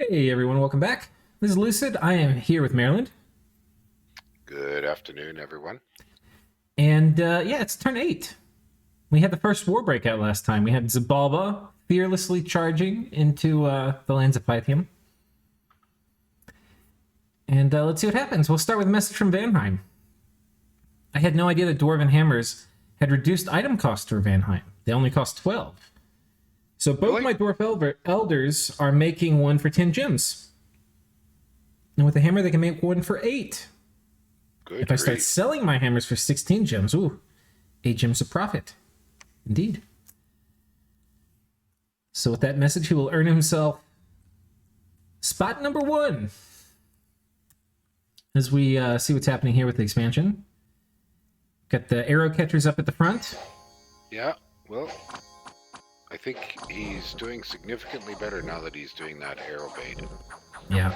Hey everyone, welcome back. This is Lucid. I am here with Maryland. Good afternoon, everyone. And yeah, it's turn 8. We had the first war breakout last time. We had Zabalba fearlessly charging into the lands of Pythium. And let's see what happens. We'll start with a message from Vanheim. I had no idea that Dwarven Hammers had reduced item cost for Vanheim. They only cost 12. So both Really? my Dwarf Elders are making one for 10 gems. And with the hammer, they can make one for 8. Good If I start grief. selling my hammers for 16 gems, ooh, 8 gems of profit. Indeed. So with that message, he will earn himself spot number 1. As we see what's happening here with the expansion. Got the arrow catchers up at the front. Yeah, well, I think he's doing significantly better now that he's doing that arrow bait. Yeah.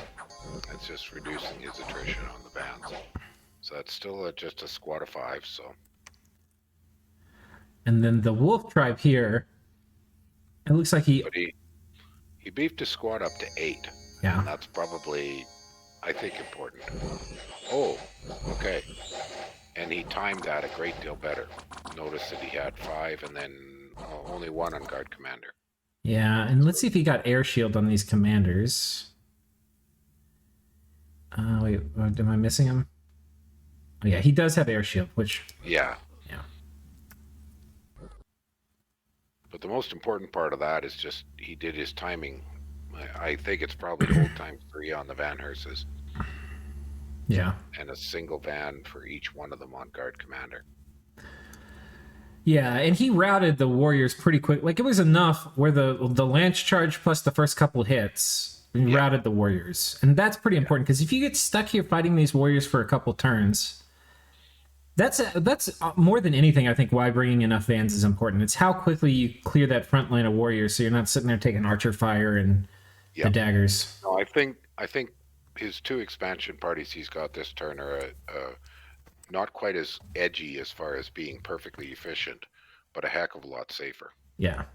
It's just reducing his attrition on the bands. So that's still just a squad of 5, so. And then the wolf tribe here, it looks like he... But he beefed his squad up to 8. Yeah. And that's probably, I think, important. Oh, okay. And he timed that a great deal better. Notice that he had 5 and then only 1 on guard commander. Yeah, and let's see if he got air shield on these commanders. Wait, am I missing him? Oh yeah, he does have air shield, which... Yeah. Yeah. But the most important part of that is just he did his timing. I think it's probably hold times 3 on the Van Herses. Yeah. And a single van for each one of them on guard commander. Yeah, and he routed the warriors pretty quick. Like, it was enough where the lance charge plus the first couple hits routed the warriors. And that's pretty important, because if you get stuck here fighting these warriors for a couple turns, that's more than anything, I think, why bringing enough vans is important. It's how quickly you clear that front line of warriors so you're not sitting there taking archer fire and the daggers. No, I think his 2 expansion parties he's got this turn are not quite as edgy as far as being perfectly efficient, but a heck of a lot safer. Yeah.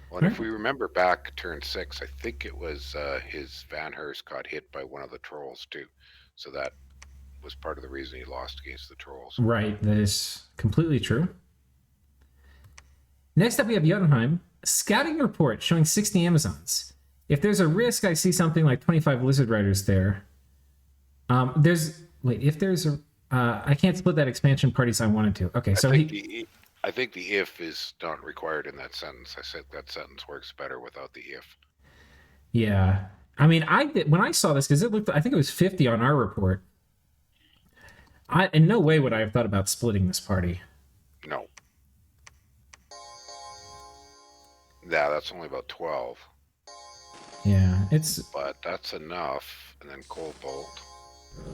Well, and if we remember back turn 6, I think it was his Van Herse got hit by one of the trolls too. So that was part of the reason he lost against the trolls. Right, that is completely true. Next up, we have Jotunheim. Scouting report showing 60 Amazons. If there's a risk, I see something like 25 Lizard Riders there. If there's a... I can't split that expansion parties I wanted to. Okay, so I think the if is not required in that sentence. I said that sentence works better without the if. Yeah. I mean, when I saw this, because I think it was 50 on our report. In no way would I have thought about splitting this party. No. Yeah, that's only about 12. Yeah, But that's enough. And then Cold Bolt.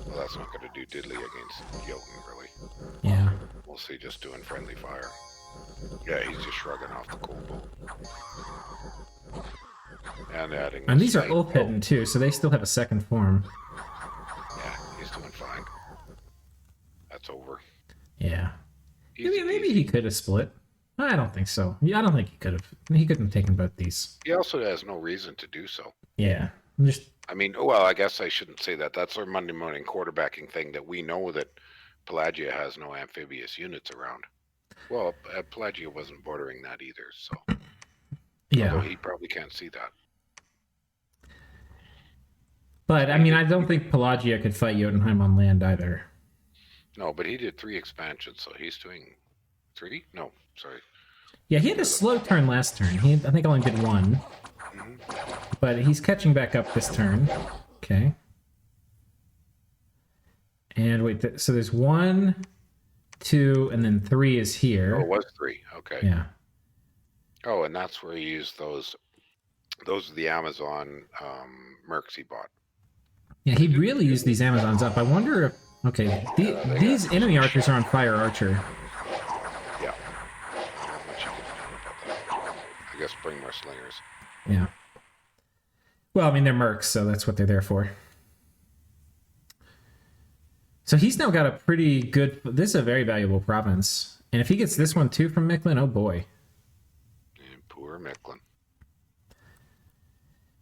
Well, that's not going to do diddly against Jotun, really. Yeah. We'll see, just doing friendly fire. Yeah, he's just shrugging off the Cold Bolt. And adding... And these are Ulf hidden, too, so they still have a second form. Yeah, he's doing fine. That's over. Yeah. Maybe he could have split. I don't think so. Yeah, I don't think he could have. He couldn't have taken both these. He also has no reason to do so. Yeah. I mean, well, I guess I shouldn't say that. That's our Monday morning quarterbacking thing, that we know that Pelagia has no amphibious units around. Well, Pelagia wasn't bordering that either, so... Yeah. Although he probably can't see that. But, I mean, I don't think Pelagia could fight Jotunheim on land either. No, but he did 3 expansions, so he's doing 3? No, sorry. Yeah, he had a slow turn last turn. I think only did 1. But he's catching back up this turn. Okay. And wait, so there's 1, 2, and then 3 is here. Oh, it was 3. Okay. Yeah. Oh, and that's where he used those. Those are the Amazon mercs he bought. Yeah, he really used these Amazons up. I wonder if... Okay, these enemy archers are on Fire Archer. Yeah. Not much you can do about that. I guess bring more slingers. Yeah. Well, I mean, they're mercs, so that's what they're there for. So he's now got a pretty good... This is a very valuable province. And if he gets this one too from Micklin, oh boy. And poor Micklin.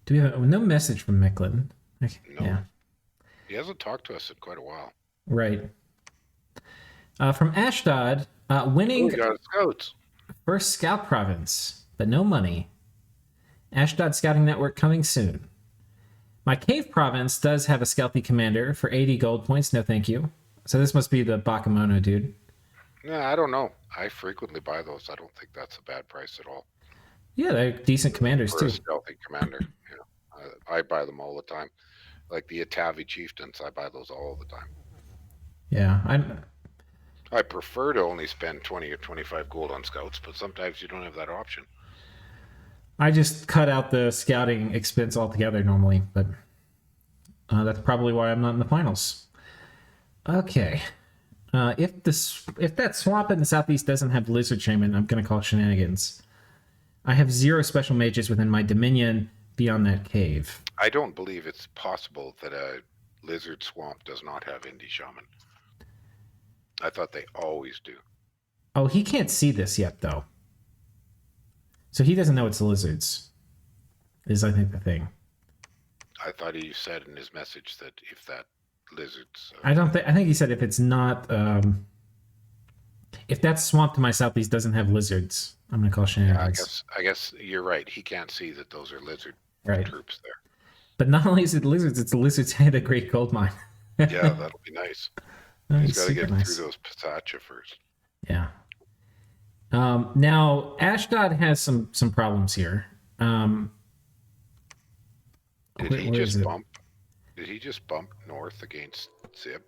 Do we have no message from Mechlin? Okay, No, yeah, he hasn't talked to us in quite a while. right. From Ashdod, Oh, we winning got scouts. first scout province, but no money. Ashdod Scouting Network coming soon. My cave province does have a Scalpy commander for 80 gold points. No, thank you. So this must be the Bakemono dude. Yeah, I don't know. I frequently buy those. I don't think that's a bad price at all Yeah, they're decent commanders for a too. stealthy commander. I buy them all the time. Like the Atavi chieftains, I buy those all the time. Yeah, I prefer to only spend 20 or 25 gold on scouts, but sometimes you don't have that option. I just cut out the scouting expense altogether normally, but that's probably why I'm not in the finals. Okay. If that swamp in the southeast doesn't have lizard shaman, I'm gonna call shenanigans. I have 0 special mages within my dominion beyond that cave. I don't believe it's possible that a lizard swamp does not have indie shaman. I thought they always do. Oh, he can't see this yet though, so he doesn't know it's lizards. Is I think the thing. I thought he said in his message that if that lizards. I don't think. I think he said if it's not, if that swamp to my southeast doesn't have lizards, I'm gonna call shenanigans. I guess you're right. He can't see that those are lizard Right. troops there. But not only is it lizards, it's the lizards and a great gold mine. Yeah, that'll be nice. He's got to get nice. through those Pisacha first. Yeah. Now Ashdod has some problems here. Did he just bump? Did he just bump north against Zib?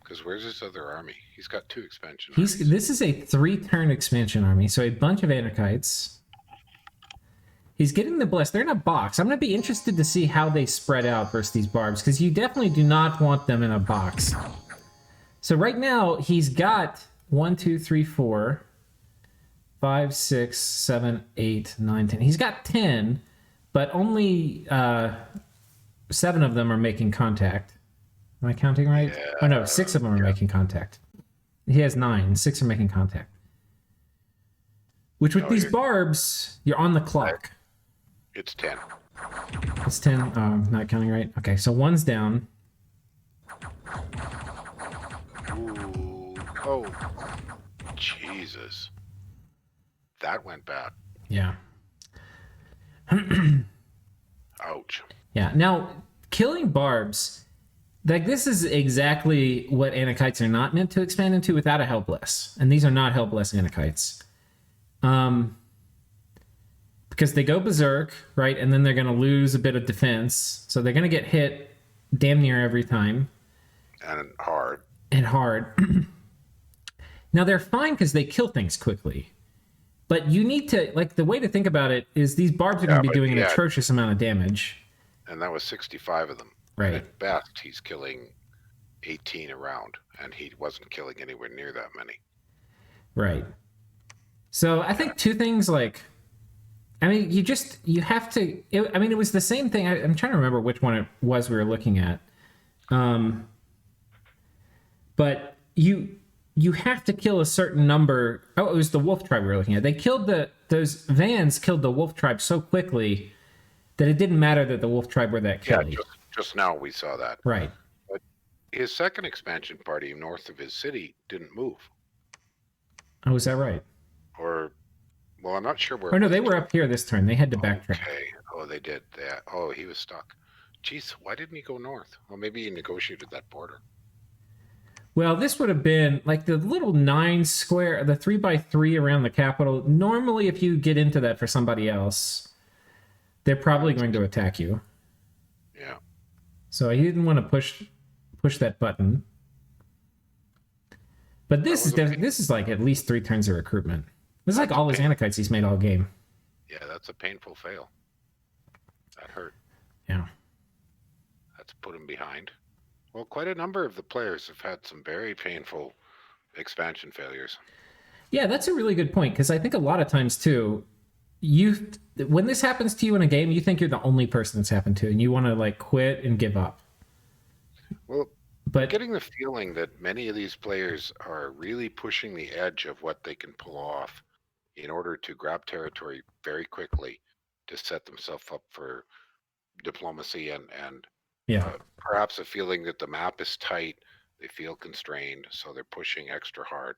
Because where's his other army? He's got 2 expansion armies. This is a 3-turn expansion army, so a bunch of Anakites. He's getting the bless. They're in a box. I'm going to be interested to see how they spread out versus these barbs, because you definitely do not want them in a box. So right now, he's got 1, 2, 3, 4, 5, 6, 7, 8, 9, 10. He's got 10, but only 7 of them are making contact. Am I counting right? Yeah, oh no, 6 of them are making contact. He has 9. 6 are making contact. Which with these barbs, you're on the clock. It's 10. It's 10. Oh, I'm not counting right. Okay, so 1's down. Ooh. Oh. Jesus. That went bad. Yeah. Ouch. Yeah. Now, killing barbs, like this is exactly what Anakites are not meant to expand into without a Hellbless. And these are not Hellbless Anakites. Because they go berserk, right? And then they're going to lose a bit of defense. So they're going to get hit damn near every time. And hard. And hard. Now they're fine because they kill things quickly. But you need to, like, the way to think about it is these barbs are going to be doing an atrocious amount of damage. And that was 65 of them. Right. And at best, he's killing 18 a round. And he wasn't killing anywhere near that many. Right. So I think 2 things, like, I mean, you have to, it was the same thing. I'm trying to remember which one it was we were looking at. But you have to kill a certain number. Oh, it was the wolf tribe we were looking at. They killed those vans killed the wolf tribe so quickly that it didn't matter that the wolf tribe were that killy. Yeah, just now we saw that. Right. But his second expansion party north of his city didn't move. Oh, is that right? Or, well, I'm not sure where. Oh, no, they were up here this turn. They had to backtrack. Okay. Oh, they did. Oh, he was stuck. Jeez, why didn't he go north? Well, maybe he negotiated that border. Well, this would have been like the little 9 square, the 3x3 around the capital. Normally, if you get into that for somebody else, they're probably going to attack you. Yeah. So he didn't want to push that button. But this is like at least 3 turns of recruitment. This is like all his Anakites he's made all game. Yeah, that's a painful fail. That hurt. Yeah. That's put him behind. Well, quite a number of the players have had some very painful expansion failures. Yeah, that's a really good point, because I think a lot of times too, when this happens to you in a game, you think you're the only person it's happened to, and you want to like quit and give up. Well, but getting the feeling that many of these players are really pushing the edge of what they can pull off in order to grab territory very quickly to set themselves up for diplomacy and Yeah. perhaps a feeling that the map is tight. They feel constrained, so they're pushing extra hard.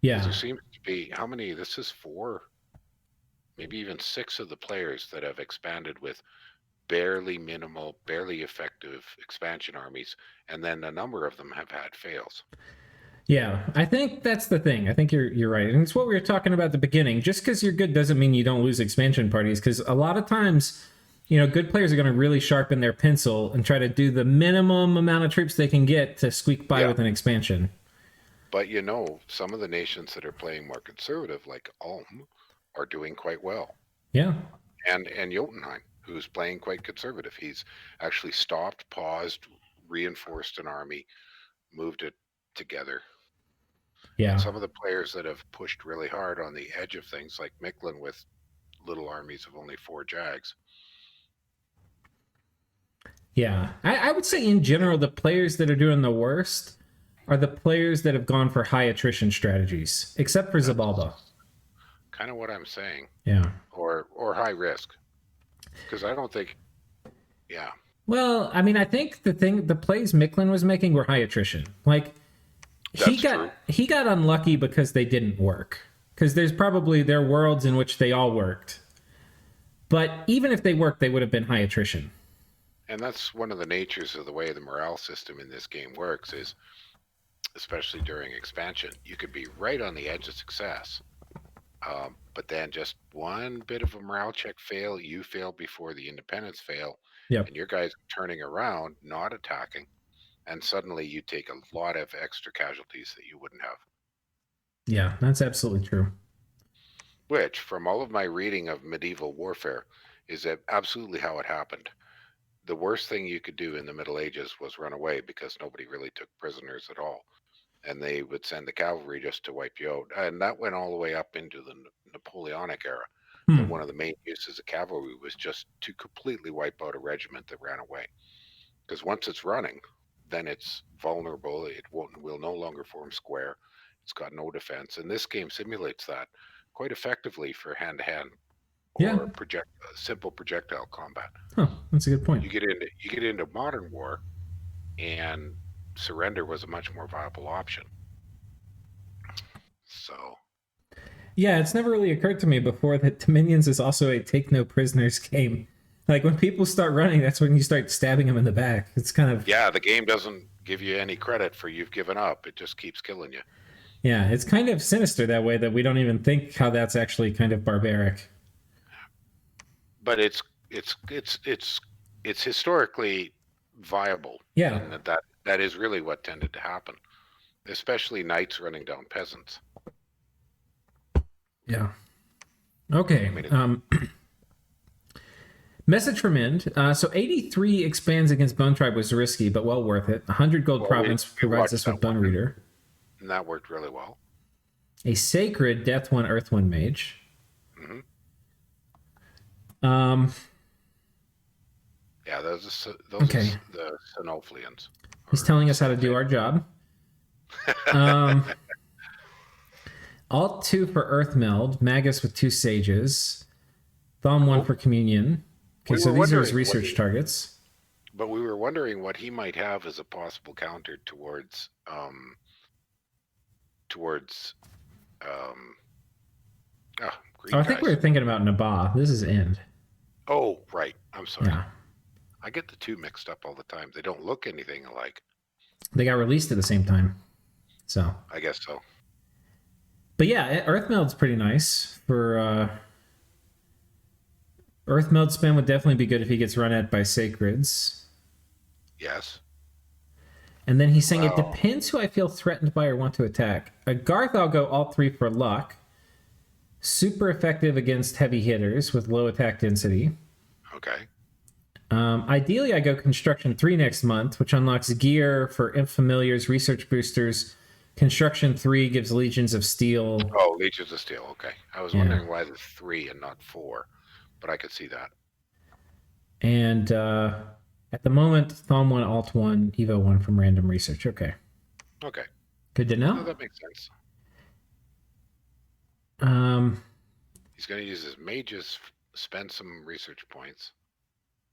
Because there Yeah. seems to be how many? This is four, maybe even six of the players that have expanded with barely minimal, barely effective expansion armies, and then a number of them have had fails. Yeah, I think that's the thing. I think you're right, and it's what we were talking about at the beginning. Just because you're good doesn't mean you don't lose expansion parties. Because a lot of times, good players are going to really sharpen their pencil and try to do the minimum amount of troops they can get to squeak by Yeah, with an expansion. but some of the nations that are playing more conservative, like Ulm, are doing quite well. Yeah, And Jotunheim, who's playing quite conservative. He's actually stopped, paused, reinforced an army, moved it together. And yeah, some of the players that have pushed really hard on the edge of things, like Micklin with little armies of only 4 Jags. yeah. I would say in general, the players that are doing the worst are the players that have gone for high attrition strategies, except for Zabalba. That's kind of what I'm saying, Yeah. or high risk, because I don't think, yeah, Well, I mean, I think the plays Micklin was making were high attrition. Like he that's got true. he got unlucky because they didn't work. Because there are worlds in which they all worked, but even if they worked, they would have been high attrition. And that's one of the natures of the way the morale system in this game works is, especially during expansion, you could be right on the edge of success. But then just one bit of a morale check fail, you fail before the independents fail, Yep. and your guys are turning around, not attacking, and suddenly you take a lot of extra casualties that you wouldn't have. Yeah, that's absolutely true. Which, from all of my reading of medieval warfare, is that absolutely how it happened. The worst thing you could do in the Middle Ages was run away because nobody really took prisoners at all. And they would send the cavalry just to wipe you out. And that went all the way up into the Napoleonic era. That Hmm. one of the main uses of cavalry was just to completely wipe out a regiment that ran away. Because once it's running, then it's vulnerable. It will no longer form square. It's got no defense. And this game simulates that quite effectively for hand to hand Yeah. or simple projectile combat. Huh. That's a good point. You get into modern war, and surrender was a much more viable option. So Yeah, it's never really occurred to me before that Dominions is also a take no prisoners game. Like when people start running, that's when you start stabbing them in the back. It's kind of yeah, the game doesn't give you any credit for you've given up. It just keeps killing you. yeah, it's kind of sinister that way that we don't even think how that's actually kind of barbaric. But it's historically viable Yeah. in that is really what tended to happen, especially knights running down peasants. Yeah. Okay. I mean, Message from End. So 83 expands against Bone Tribe was risky, but well worth it. 100 gold well, province we provides watched us with that Bone one, Reader. and that worked really well. A sacred Death One Earth One Mage. Hmm. Um, Yeah, those okay. are the Sinoflians. He's telling us how to do our job. Um, Alt 2 for Earth Meld. Magus with 2 Sages. Thumb 1 for Communion. Okay, We so were these are his wondering research targets. But we were wondering what he might have as a possible counter towards green Oh, I think guys. we were thinking about Nabah. This is End. Oh, right. I'm sorry. Yeah. I get the two mixed up all the time. They don't look anything alike. They got released at the same time. So. I guess so. But yeah, Earth Meld's pretty nice for Earth Meld spam would definitely be good if he gets run at by Sacreds. Yes. And then he's saying it Wow. depends who I feel threatened by or want to attack. Garth, I'll go all 3 for luck. Super effective against heavy hitters with low attack density. Okay. Ideally, I go Construction 3 next month, which unlocks gear for Infamiliars, Research Boosters. Construction 3 gives Legions of Steel. Oh, Legions of Steel. Okay. I was wondering why the 3 and not 4, but I could see that. And at the moment, Thumb 1, Alt 1, Evo 1 from Random Research. Okay. Okay. Good to know. No, that makes sense. He's going to use his mages, spend some research points.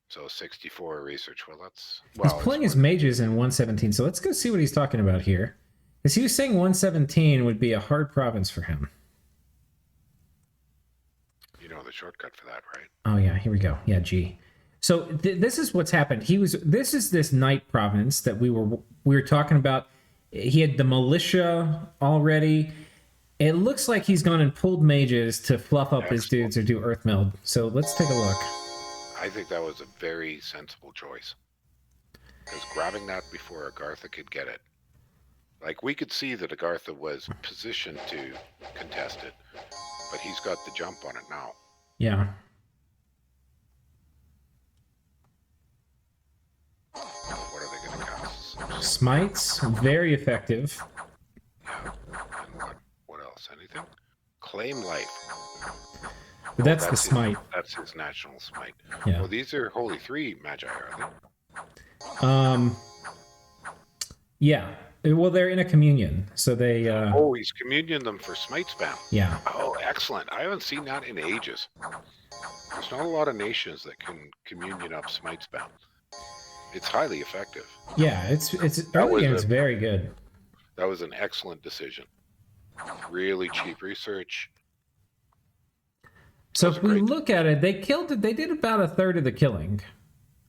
So 64 research. Well, that's He's pulling his mages in 117, so let's go see what he's talking about here. Because he was saying 117 would be a hard province for him. You know the shortcut for that, right? Oh yeah, here we go. Yeah, G. So this is what's happened. This is this knight province that we were talking about. He had the militia already. It looks like he's gone and pulled mages to fluff up his dudes or do earth meld. So let's take a look. I think that was a very sensible choice. Because grabbing that before Agartha could get it. Like, we could see that Agartha was positioned to contest it, but he's got the jump on it now. Yeah. What are they going to cast? Smites, very effective. Yeah. And what else? Anything? Claim life. But that's the smite. That's his national smite. Yeah. Well, these are Holy 3 Magi, are they? Yeah. Well, they're in a communion, so they. Oh, he's communion them for smite spam. Yeah. Oh, excellent! I haven't seen that in ages. There's not a lot of nations that can communion up smite spam. It's highly effective. Yeah, it's early and it's very good. That was an excellent decision. Really cheap research. So if we look at it, they killed it. They did about a third of the killing.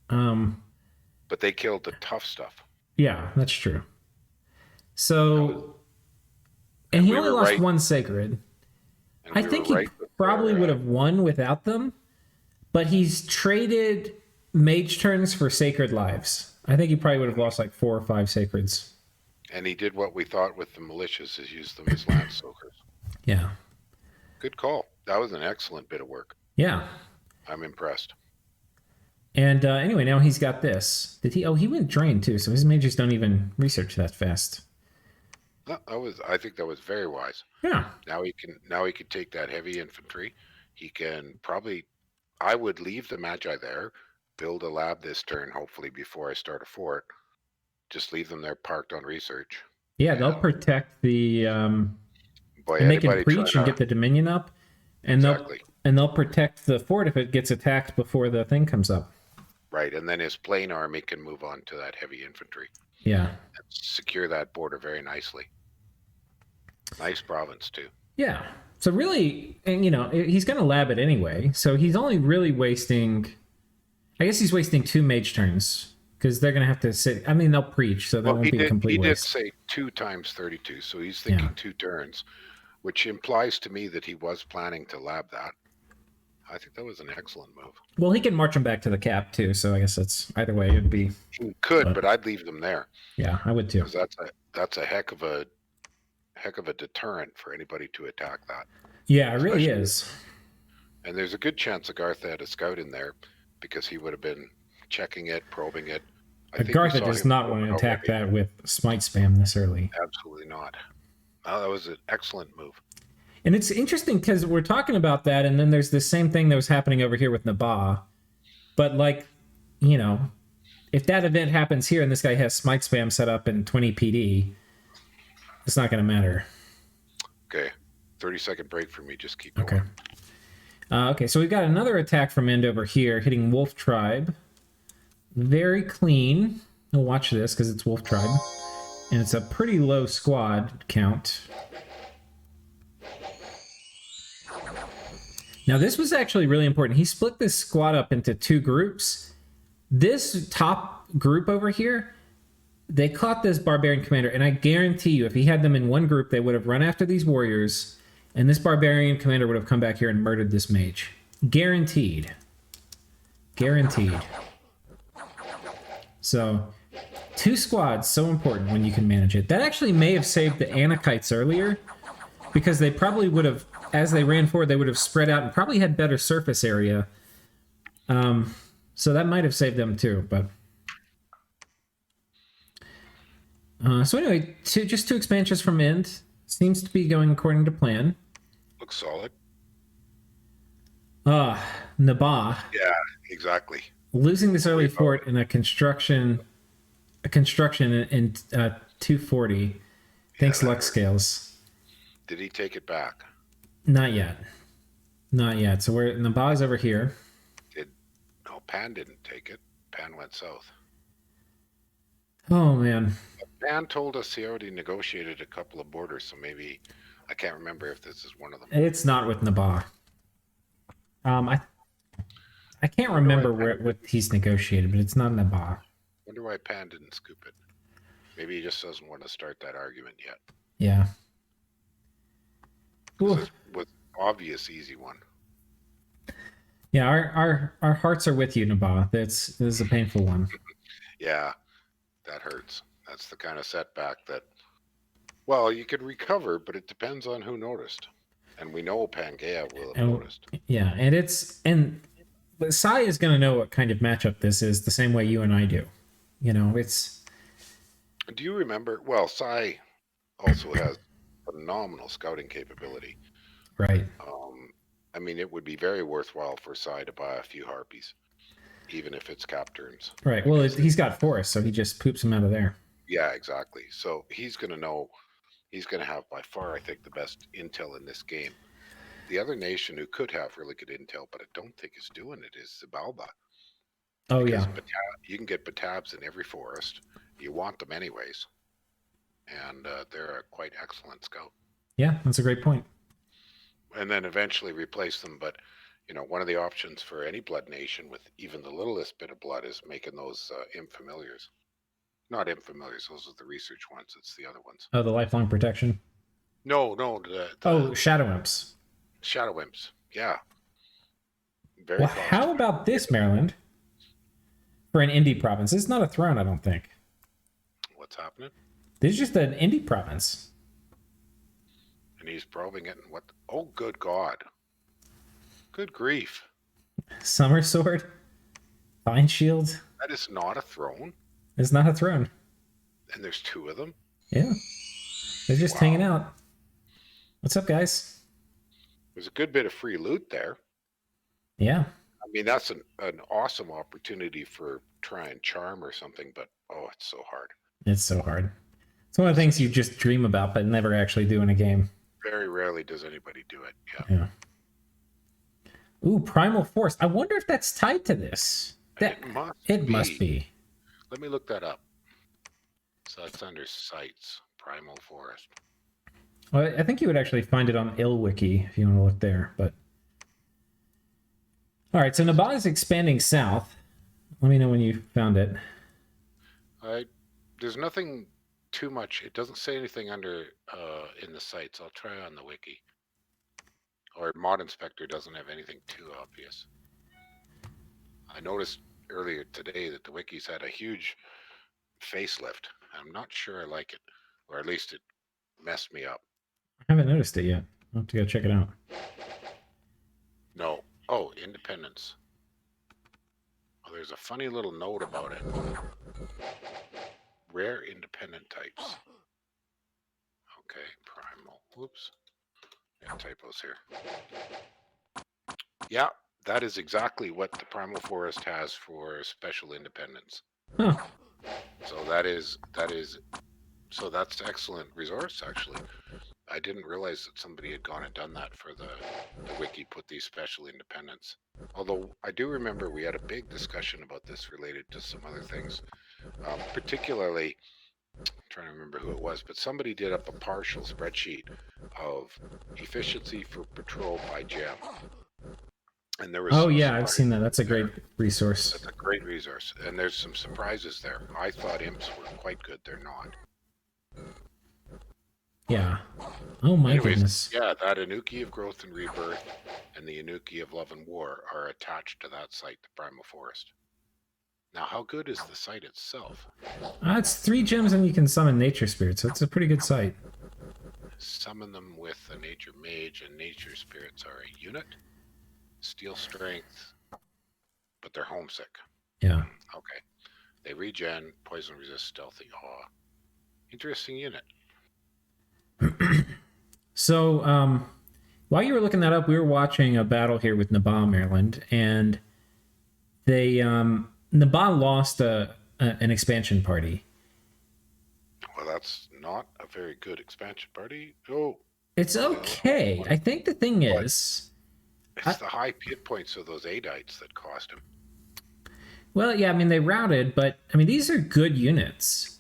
But they killed the tough stuff. Yeah, that's true. So, and he only lost one sacred. I think he probably would have won without them, but he's traded mage turns for sacred lives. I think he probably would have lost like 4 or 5 sacreds. And he did what we thought with the militias, is use them as lance soakers. Yeah. Good call. That was an excellent bit of work. Yeah. I'm impressed. And anyway, now he's got this. Did he? Oh, he went drain too, so his mages don't even research that fast. No, I think that was very wise. Yeah. Now he can take that heavy infantry. He can probably, I would leave the Magi there, build a lab this turn, hopefully before I start a fort. Just leave them there parked on research. Yeah, they'll protect the and they can preach and get the Dominion up. And they'll protect the fort if it gets attacked before the thing comes up. Right, and then his plain army can move on to that heavy infantry. Yeah. And secure that border very nicely. Nice province, too. Yeah. So really, and he's going to lab it anyway. So he's only really wasting, I guess he's wasting 2 mage turns. Because they're going to have to sit, I mean, they'll preach, so that won't be a complete waste. He did say 2 times 32, so he's thinking 2 turns. Which implies to me that he was planning to lab that. I think that was an excellent move. Well, he can march them back to the cap too, so I guess that's either way it'd be. He could, but I'd leave them there. Yeah, I would too. Because that's a heck of a deterrent for anybody to attack that. Yeah, it really is. And there's a good chance Agartha had a scout in there because he would have been checking it, probing it. Agartha does not want to attack that with smite spam this early. Absolutely not. Oh, that was an excellent move. And it's interesting because we're talking about that, and then there's the same thing that was happening over here with Nabah. But, if that event happens here and this guy has smite spam set up in 20 PD, it's not going to matter. Okay. 30-second break for me. Just keep going. Okay, so we've got another attack from End over here, hitting Wolf Tribe. Very clean. We'll watch this because it's Wolf Tribe. And it's a pretty low squad count. Now, this was actually really important. He split this squad up into 2 groups. This top group over here, they caught this barbarian commander, and I guarantee you, if he had them in one group, they would have run after these warriors, and this barbarian commander would have come back here and murdered this mage. Guaranteed. Guaranteed. So, 2 squads, so important when you can manage it. That actually may have saved the Anakites earlier, because they probably would have, as they ran forward, they would have spread out and probably had better surface area. So that might have saved them too. But so anyway, just 2 expansions from End. Seems to be going according to plan. Looks solid. Nabah. Yeah, exactly. Losing this early fort in a construction in 240. Thanks, Lux Scales. Did he take it back? Not yet. Not yet. So Nabah's over here. Now, Pan didn't take it. Pan went south. Oh man, Pan told us he already negotiated a couple of borders, so maybe I can't remember if this is one of them. it's not with Nabah. I can't Wonder why remember Pan, what he's negotiated, but it's not Nabah. wonder why Pan didn't scoop it. Maybe he just doesn't want to start that argument yet. Yeah. Because Ooh. this was obvious easy one. Yeah, our hearts are with you, Nabah. This is a painful one. Yeah, that hurts. That's the kind of setback that, well, you could recover, but it depends on who noticed. And we know Pangea will have And noticed. yeah, but Sai is going to know what kind of matchup this is the same way you and I do. You know, it's Do you remember? Well, Sai also has phenomenal scouting capability. right. I mean, it would be very worthwhile for Sai to buy a few harpies, even if it's cap turns. Right. Well, he's got Forest, so he just poops him out of there. Yeah, exactly. So he's going to know. He's going to have by far, I think, the best intel in this game. The other nation who could have really good intel, but I don't think is doing it, is Zibalba. Oh Because yeah. you can get Batabs in every forest. You want them anyways. And they're a quite excellent scout. Yeah, that's a great point. And then eventually replace them. But, you know, one of the options for any blood nation with even the littlest bit of blood is making those infamiliars. Not infamiliars, those are the research ones. It's the other ones. Oh, the lifelong protection. No, Oh, Shadow Imps. Shadow Imps. Yeah. Very Well, cost how about this, Maryland? For an indie province, it's not a throne, I don't think. What's happening? This is just an indie province. And he's probing it. And what? Oh, good God. Good grief. Summer Sword, Vine Shield. That is not a throne. It's not a throne. And there's two of them. Yeah, they're just Wow. hanging out. What's up, guys? There's a good bit of free loot there. Yeah. I mean, that's an awesome opportunity for try and charm or something, but oh, it's so hard. It's so hard. It's one of the things you just dream about, but never actually do in a game. Very rarely does anybody do it. Yeah. Ooh, Primal Force. I wonder if that's tied to this. It must be. Let me look that up. So it's under sites, Primal Forest. Well, I think you would actually find it on IlWiki if you want to look there. But all right, so Nabah is expanding south. Let me know when you found it. There's nothing too much. It doesn't say anything under in the sites. I'll try on the wiki. Or Mod Inspector doesn't have anything too obvious. I noticed earlier today that the wikis had a huge facelift. I'm not sure I like it, or at least it messed me up. I haven't noticed it yet. I'll have to go check it out. No. Oh, independence. Oh, there's a funny little note about it. Rare independent types. Okay, primal. Whoops. Yeah, typos here. Yeah, that is exactly what the Primal Forest has for special independence. Huh. So that's excellent resource actually. I didn't realize that somebody had gone and done that for the wiki, put these special independents. Although I do remember we had a big discussion about this related to some other things. Particularly, I'm trying to remember who it was, but somebody did up a partial spreadsheet of efficiency for patrol by gem. And there was I've seen that. That's a great resource. That's a great resource. And there's some surprises there. I thought imps were quite good. They're not. Yeah. Oh my goodness. Yeah, that Anuki of Growth and Rebirth and the Anuki of Love and War are attached to that site, the Primal Forest. Now, how good is the site itself? It's 3 gems and you can summon nature spirits, so it's a pretty good site. Summon them with a nature mage, and nature spirits are a unit. Steel strength, but they're homesick. Yeah. Okay. They regen, poison resist, stealthy awe. Interesting unit. So, while you were looking that up, we were watching a battle here with Nabah, Maryland, and they Nabah lost an expansion party. Well, that's not a very good expansion party. Oh, it's okay. I think the thing is, it's the high hit points of those Adites that cost him. Well, yeah, I mean they routed, but I mean these are good units.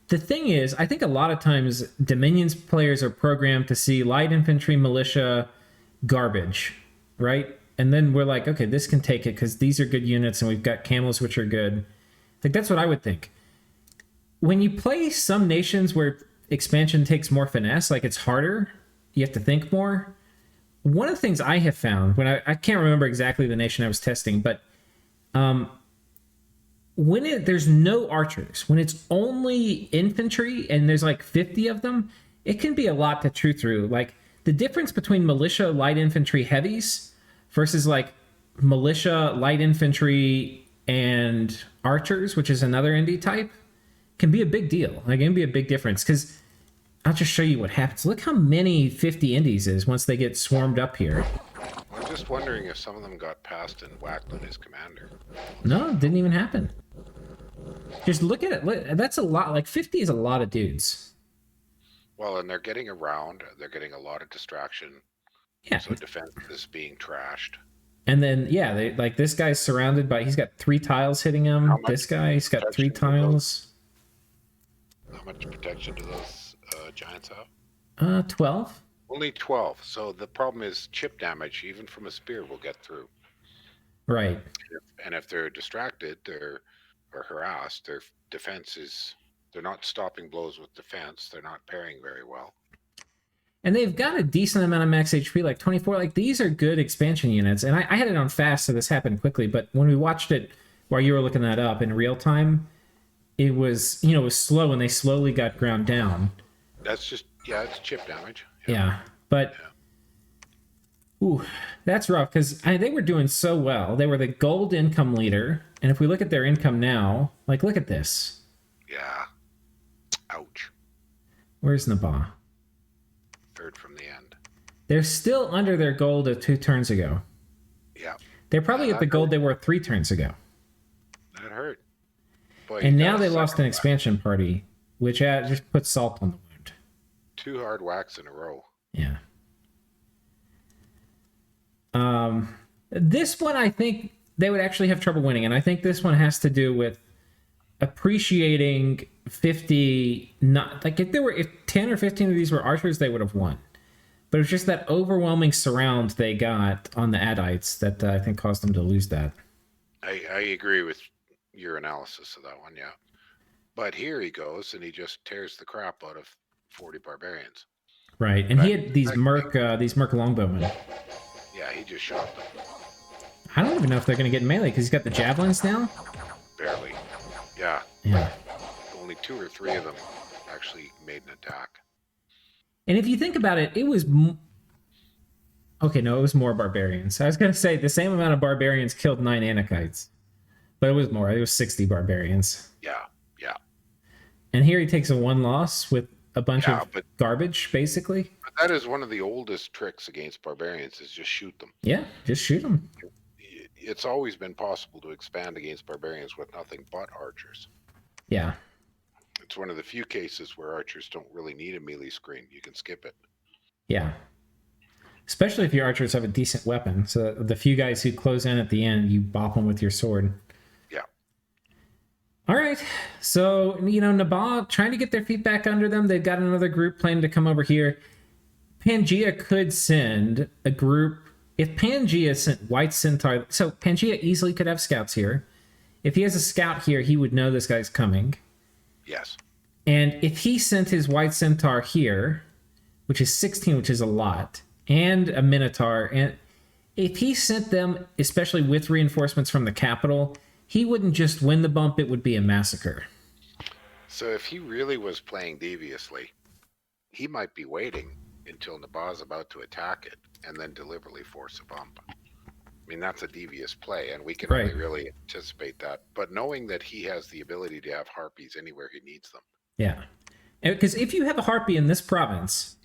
The thing is, I think a lot of times Dominions players are programmed to see light infantry, militia, garbage, right? And then we're like, okay, this can take it because these are good units, and we've got camels which are good. Like that's what I would think. When you play some nations where expansion takes more finesse, like it's harder, you have to think more. One of the things I have found when I can't remember exactly the nation I was testing, but when there's no archers, when it's only infantry and there's like 50 of them, it can be a lot to chew through. Like the difference between militia, light infantry, heavies versus like militia, light infantry, and archers, which is another indie type, can be a big deal. Like it can be a big difference because I'll just show you what happens. Look how many 50 indies is once they get swarmed up here. I'm just wondering if some of them got past and whacked on his commander. No, it didn't even happen. Just look at it. That's a lot. Like 50 is a lot of dudes. Well, and they're getting around. They're getting a lot of distraction. Yeah. So defense is being trashed. And then, yeah, they like this guy's surrounded by. He's got 3 tiles hitting him. This guy, he's got 3 tiles. How much protection do those giants have? 12. Only 12. So the problem is chip damage, even from a spear, will get through. Right. And if they're distracted, or harassed, their defense is, they're not stopping blows with defense. They're not pairing very well. And they've got a decent amount of max HP, like 24. Like these are good expansion units. And I had it on fast, so this happened quickly. But when we watched it while you were looking that up in real time, it was, it was slow and they slowly got ground down. That's just, it's chip damage. Yeah. But, ooh, that's rough because they were doing so well. They were the gold income leader. And if we look at their income now, like, look at this. Yeah. Ouch. Where's Nabah? Third from the end. They're still under their gold of 2 turns ago. Yeah. They're probably at the gold they were 3 turns ago. That hurt. Boy, And now they lost an expansion party, which just puts salt on the wound. 2 hard whacks in a row. Yeah. This one, I think they would actually have trouble winning, and I think this one has to do with appreciating 50. Not like if 10 or 15 of these were archers, they would have won. But it was just that overwhelming surround they got on the Adites that I think caused them to lose that. I agree with your analysis of that one, yeah. But here he goes, and he just tears the crap out of 40 barbarians. Right, and he had these merc longbowmen. Yeah, he just shot them. I don't even know if they're going to get in melee because he's got the javelins now. Barely. Yeah. Yeah. Only 2 or 3 of them actually made an attack. And if you think about it, it was... Okay, no, it was more barbarians. I was going to say the same amount of barbarians killed 9 Anakites. But it was more. It was 60 barbarians. Yeah. And here he takes a 1 loss with a bunch of garbage, basically. But that is one of the oldest tricks against barbarians, is just shoot them. Yeah, just shoot them. It's always been possible to expand against barbarians with nothing but archers. Yeah. It's one of the few cases where archers don't really need a melee screen. You can skip it. Yeah. Especially if your archers have a decent weapon. So the few guys who close in at the end, you bop them with your sword. Yeah. All right. So, Nabah trying to get their feet back under them. They've got another group planning to come over here. Pangea could send a group. If Pangea sent White Centaur... So Pangea easily could have scouts here. If he has a scout here, he would know this guy's coming. Yes. And if he sent his White Centaur here, which is 16, which is a lot, and a Minotaur, and if he sent them, especially with reinforcements from the capital, he wouldn't just win the bump, it would be a massacre. So if he really was playing deviously, he might be waiting until Nabah's about to attack it and then deliberately force a bump. I mean, that's a devious play, and we can only really anticipate that. But knowing that he has the ability to have harpies anywhere he needs them. Yeah. Because if you have a harpy in this province,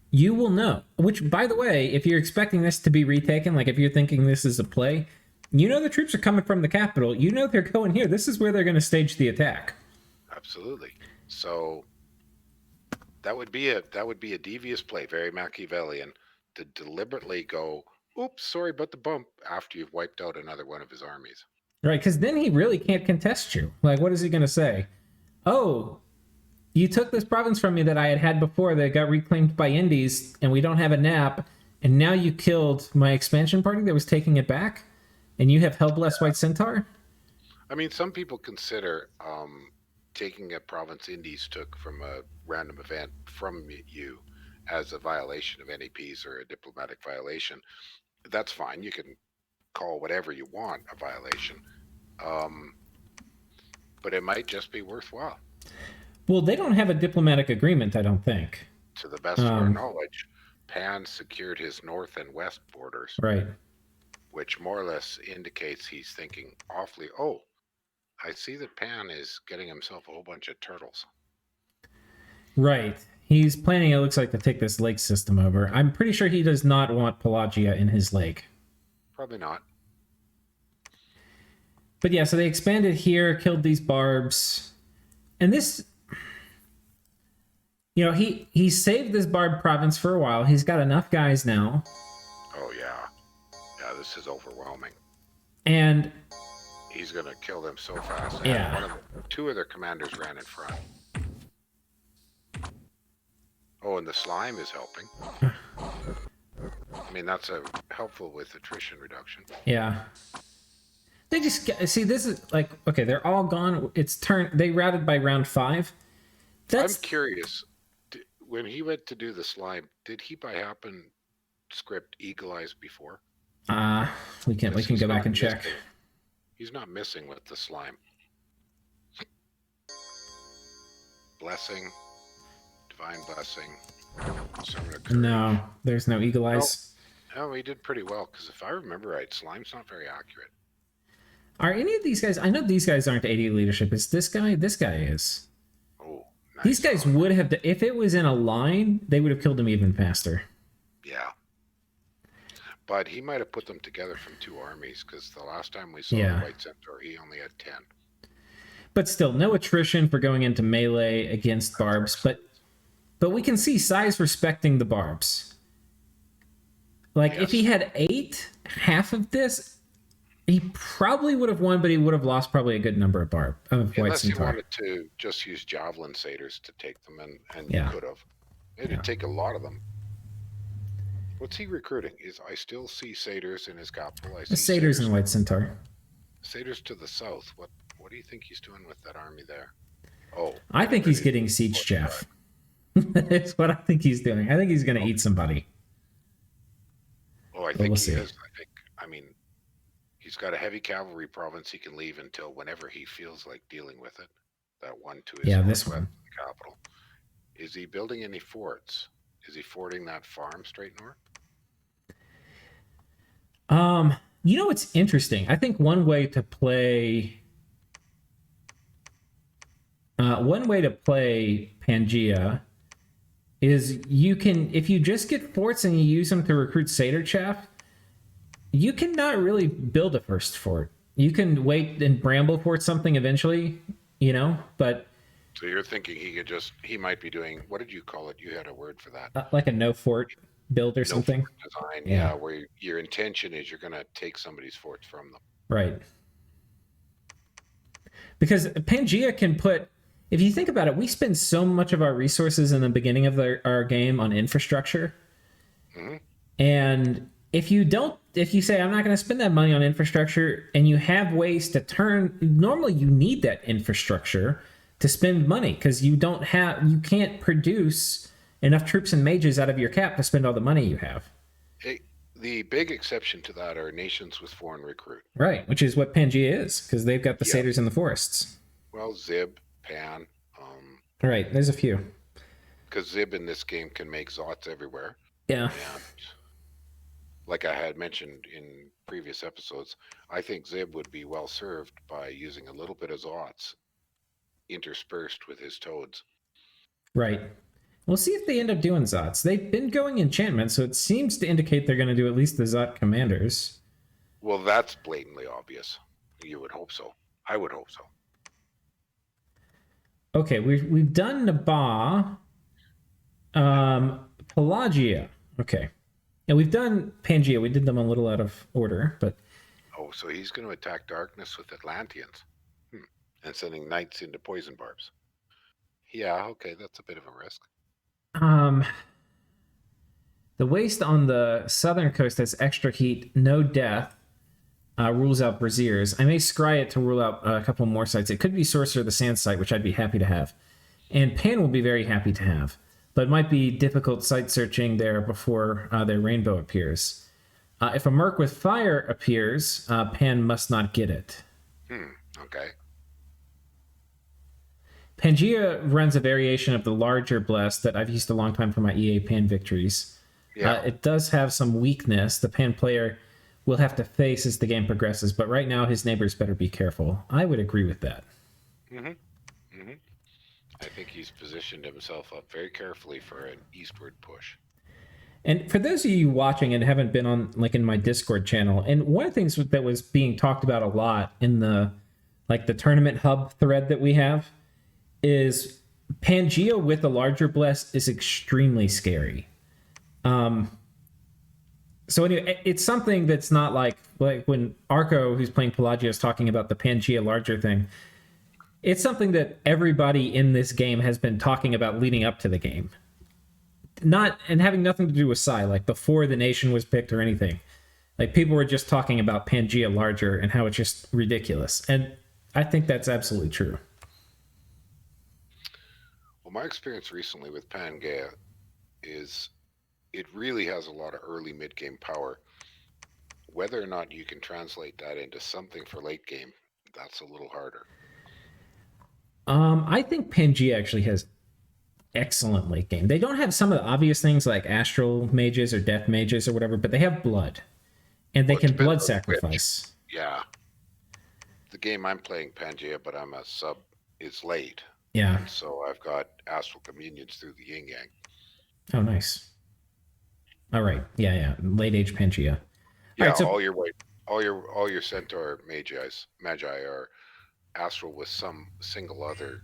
you will know. Which, by the way, if you're expecting this to be retaken, like if you're thinking this is a play, the troops are coming from the capital. You know they're going here. This is where they're going to stage the attack. Absolutely. So that would be a devious play, very Machiavellian, to deliberately go, oops, sorry about the bump, after you've wiped out another one of his armies. Right, because then he really can't contest you. Like, what is he going to say? Oh, you took this province from me that I had before that got reclaimed by Indies, and we don't have a nap, and now you killed my expansion party that was taking it back, and you have Hellblessed White Centaur? I mean, some people consider taking a province Indies took from a random event from you as a violation of NAPs or a diplomatic violation. That's fine. You can call whatever you want a violation, um, but it might just be worthwhile. Well, they don't have a diplomatic agreement, I don't think. To the best of our knowledge, Pan secured his north and west borders, Right. which more or less indicates he's thinking awfully. Oh, I see that Pan is getting himself a whole bunch of turtles. Right. He's planning, it looks like, to take this lake system over. I'm pretty sure he does not want Pelagia in his lake. Probably not. But yeah, so they expanded here, killed these barbs. And this, you know, he saved this barb province for a while. He's got enough guys now. Oh yeah, yeah. This is overwhelming. And he's gonna kill them so fast. Yeah. Two of their commanders ran in front. Oh, and the slime is helping. I mean, that's helpful with attrition reduction. Yeah. They just see, this is like, okay, they're all gone. It's turn. They routed by round 5. I'm curious. When he went to do the slime, did he by happen script Eagle Eyes before? We can go back and check. He's not missing with the slime. Blessing, divine blessing. No, there's no Eagle Eyes. No, he did pretty well, because if I remember right, slime's not very accurate. Are any of these guys? I know these guys aren't 80 leadership. Is this guy? This guy is. Oh, nice. These guys would have, if it was in a line, they would have killed him even faster. Yeah. But he might have put them together from 2 armies, because the last time we saw White Centaur, he only had 10. But still, no attrition for going into melee against barbs. But we can see size respecting the barbs. Like, if he had 8, half of this, he probably would have won, but he would have lost probably a good number of White Centaur. Unless he wanted to just use javelin satyrs to take them, and you could have. It'd take a lot of them. What's he recruiting? I still see satyrs in his capital. I see satyrs and White Centaur. Satyrs to the south. What do you think he's doing with that army there? Oh, I think he's getting siege chaff. That's what I think he's doing. I think he's going to eat somebody. Oh, I think he is. I mean, he's got a heavy cavalry province he can leave until whenever he feels like dealing with it. That one to his this one. The capital. Is he building any forts? Is he forting that farm straight north? You know what's interesting? I think one way to play Pangea is you can, if you just get forts and you use them to recruit satyr chaff, you cannot really build a first fort. You can wait and bramble fort something eventually, but. So you're thinking he might be doing, what did you call it? You had a word for that. Like a no fort build or something. Design, yeah, where your intention is you're going to take somebody's forts from them. Right. Because Pangea can put, if you think about it, we spend so much of our resources in the beginning of our game on infrastructure. Mm-hmm. And if you say, I'm not going to spend that money on infrastructure, and you have ways to normally you need that infrastructure to spend money, because you can't produce enough troops and mages out of your cap to spend all the money you have. The big exception to that are nations with foreign recruit. Right, which is what Pangea is, because they've got the satyrs in the forests. Well, Zib, Pan. Right, there's a few. Because Zib in this game can make Zots everywhere. Yeah. And like I had mentioned in previous episodes, I think Zib would be well served by using a little bit of Zots interspersed with his toads. Right. We'll see if they end up doing Zots. They've been going enchantment, so it seems to indicate they're going to do at least the Zot commanders. Well, that's blatantly obvious. You would hope so. I would hope so. Okay, we've done Naba. Pelagia. Okay. And we've done Pangea. We did them a little out of order, but Oh, so he's going to attack darkness with Atlanteans. And sending knights into poison barbs. Yeah, okay, that's a bit of a risk. Um, the waste on the southern coast has extra heat, no death. Rules out braziers. I may scry it to rule out a couple more sites. It could be Sorcerer the Sand site, which I'd be happy to have. And Pan will be very happy to have. But it might be difficult site searching there before their rainbow appears. If a Merc with fire appears, Pan must not get it. Okay. Pangea runs a variation of the larger Bless that I've used a long time for my EA Pan victories. Yeah. It does have some weakness the Pan player will have to face as the game progresses, but right now his neighbors better be careful. I would agree with that. I think he's positioned himself up very carefully for an eastward push. And for those of you watching and haven't been on, like, in my Discord channel, and one of the things that was being talked about a lot in the tournament hub thread that we have is Pangea with a larger Bless is extremely scary. So anyway, it's something that's not like when Arco, who's playing Pelagio, is talking about the Pangea larger thing. It's something that everybody in this game has been talking about leading up to the game. And having nothing to do with Psy, like before the nation was picked or anything. Like, people were just talking about Pangea larger and how it's just ridiculous. And I think that's absolutely true. Well, my experience recently with Pangea is it really has a lot of early mid-game power. Whether or not you can translate that into something for late game, that's a little harder. I think Pangea actually has excellent late game. They don't have some of the obvious things like astral mages or death mages or whatever, but they have blood. And they can blood sacrifice. Yeah. The game I'm playing Pangea, but I'm a sub, is late. Yeah. And so I've got astral communions through the yin yang. Oh, nice. All right. Yeah. Late age Pangea. Yeah, right, so all your centaur magi are astral with some single other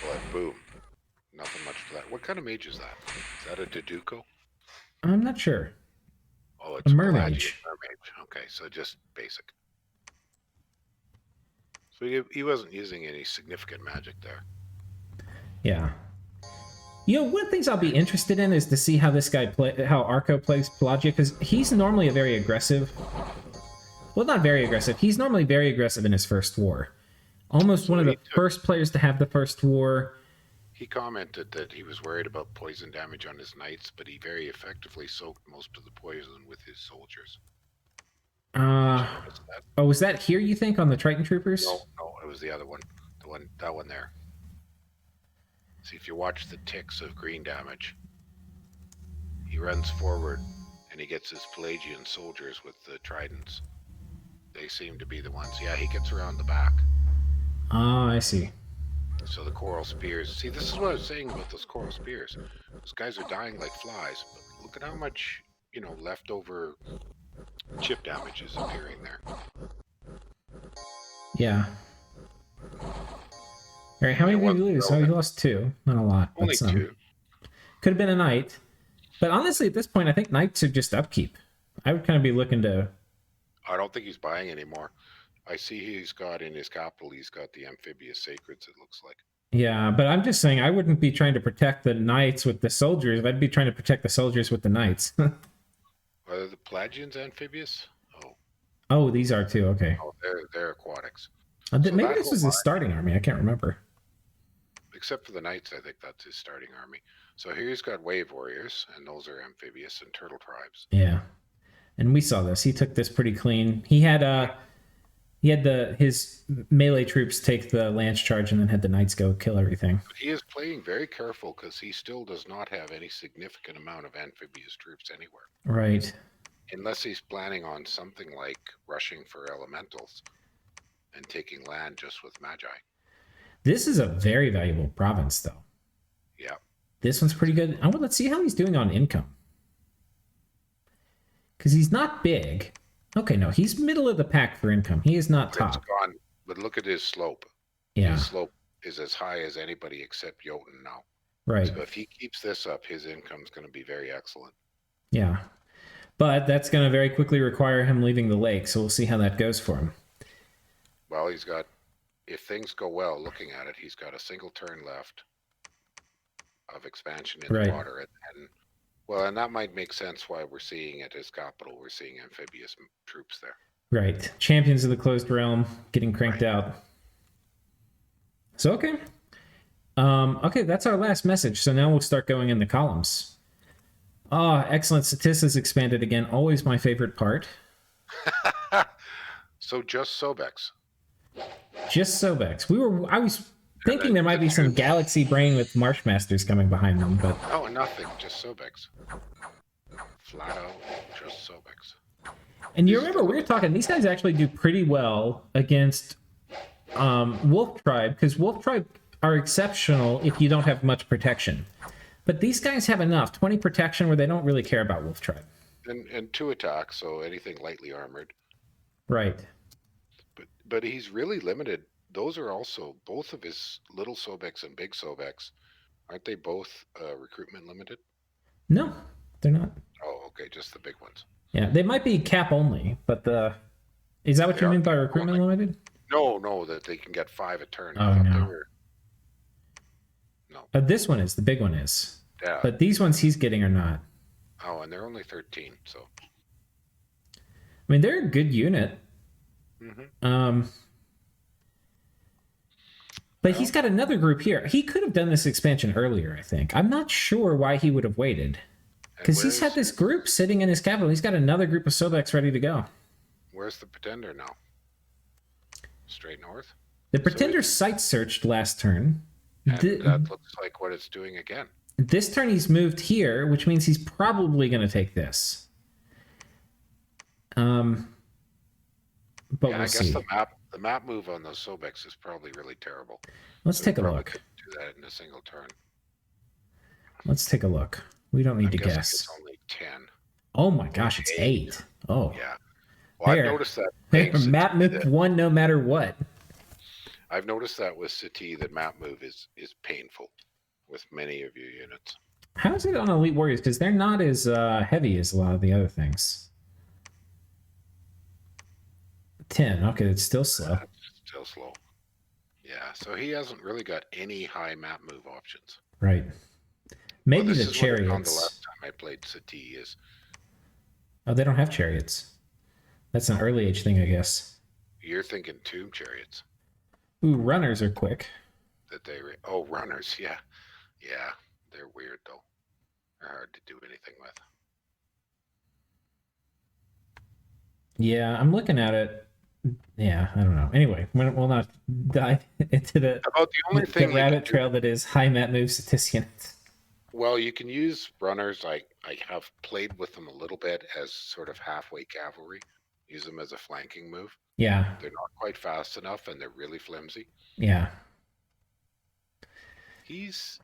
like boom. Nothing much to that. What kind of mage is that? Is that a Deduco? I'm not sure. Oh, it's a mermage. Mermage. Okay, so just basic. So he wasn't using any significant magic there. Yeah. You know, one of the things I'll be interested in is to see how this guy how Arco plays Pelagia, because he's normally a very aggressive. Well, not very aggressive. He's normally very aggressive in his first war. Almost one of the first players to have the first war. He commented that he was worried about poison damage on his knights, but he very effectively soaked most of the poison with his soldiers. Oh, was that here, you think, on the Triton Troopers? No, it was the other one. That one there. See, if you watch the ticks of green damage, he runs forward and he gets his Pelagian soldiers with the tridents. They seem to be the ones. Yeah, he gets around the back. Oh, I see. So the coral spears. See, this is what I was saying about those coral spears. Those guys are dying like flies. But look at how much, leftover chip damage is appearing there. Yeah. All right, how many did you lose? Oh, you lost 2. Not a lot. Only 2. Could have been a knight. But honestly, at this point, I think knights are just upkeep. I would kind of be looking to... I don't think he's buying anymore. I see he's got in his capital, he's got the amphibious sacreds, it looks like. Yeah, but I'm just saying I wouldn't be trying to protect the knights with the soldiers. I'd be trying to protect the soldiers with the knights. Are the Pelagians amphibious? Oh, these are too. Okay. Oh, they're aquatics. So maybe this was his starting army. I can't remember. Except for the knights, I think that's his starting army. So here he's got wave warriors, and those are amphibious and turtle tribes. Yeah, and we saw this. He took this pretty clean. He had his melee troops take the lance charge, and then had the knights go kill everything. But he is playing very careful because he still does not have any significant amount of amphibious troops anywhere. Right. Unless he's planning on something like rushing for elementals and taking land just with magi. This is a very valuable province, though. Yeah. This one's pretty good. Let's see how he's doing on income. Because he's not big. Okay, no, he's middle of the pack for income. He is not top. It's gone, but look at his slope. Yeah. His slope is as high as anybody except Jotun now. Right. So if he keeps this up, his income's going to be very excellent. Yeah. But that's going to very quickly require him leaving the lake. So we'll see how that goes for him. Well, he's got, if things go well, looking at it, he's got a single turn left of expansion in the Right. water. And well, and that might make sense why we're seeing at his capital, we're seeing amphibious troops there. Right. Champions of the Closed Realm getting cranked out. So, okay. Okay, that's our last message. So now we'll start going in the columns. Excellent. Statistics expanded again. Always my favorite part. So just Sobex. Just Sobex. I was thinking there might be some galaxy brain with Marshmasters coming behind them, but no, nothing. Just Sobex. Flat out, just Sobex. And you remember we were talking, these guys actually do pretty well against Wolf Tribe, because Wolf Tribe are exceptional if you don't have much protection. But these guys have enough, 20 protection, where they don't really care about Wolf Tribe. And 2 attacks, so anything lightly armored. Right. But he's really limited. Those are also, both of his little Sobex and big Sobex, aren't they both recruitment limited? No, they're not. Oh, okay, just the big ones. Yeah, they might be cap only, but is that what you mean by recruitment limited? No, that they can get 5 a turn. Oh, no. No. This one is, the big one is. Yeah. But these ones he's getting are not. Oh, and they're only 13, so. I mean, they're a good unit. Mm-hmm. But he's got another group here. He could have done this expansion earlier, I think. I'm not sure why he would have waited. Because he's had this group sitting in his capital. He's got another group of Sobex ready to go. Where's the Pretender now? Straight north? The Pretender site searched last turn. And that looks like what it's doing again. This turn he's moved here, which means he's probably going to take this. But yeah, we'll see. The map move on those Sobex is probably really terrible. Let's take a look. Do that in a single turn. Let's take a look. We don't need to guess. It's only 10. Oh my gosh, it's 8. Oh. Yeah. Well, I've noticed that. Map move 1 no matter what. I've noticed that with City, that map move is painful with many of your units. How is it on Elite Warriors? Because they're not as heavy as a lot of the other things. 10. Okay, it's still slow. Still slow. Yeah, so he hasn't really got any high map move options. Right. Maybe well, the chariots. The last time I played City is. Oh, they don't have chariots. That's an early age thing, I guess. You're thinking Tomb Chariots. Ooh, runners are quick. Runners, yeah. Yeah, they're weird, though. They're hard to do anything with. Yeah, I'm looking at it. Yeah, I don't know. Anyway, we'll not dive into the rabbit trail that is high map move statistics. Well, you can use runners. I have played with them a little bit as sort of halfway cavalry. Use them as a flanking move. Yeah. They're not quite fast enough, and they're really flimsy. Yeah. He's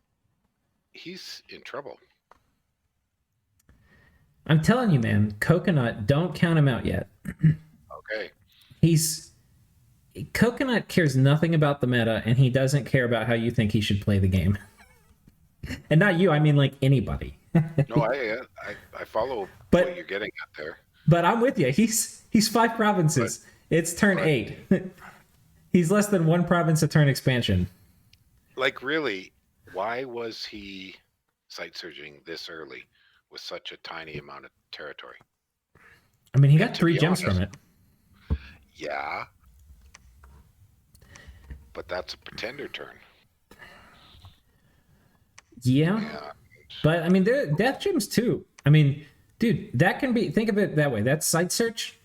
in trouble. I'm telling you, man, Coconut, don't count him out yet. Okay. Coconut cares nothing about the meta, and he doesn't care about how you think he should play the game. And not you, I mean like anybody. No, I follow what you're getting at there. But I'm with you. He's 5 provinces. It's turn 8. He's less than 1 province a turn expansion. Like, really, why was he site searching this early with such a tiny amount of territory? I mean, he got 3 gems from it. Yeah. But that's a Pretender turn. Yeah. But, I mean, they're death gems too. I mean, dude, that can be, think of it that way. That's site search.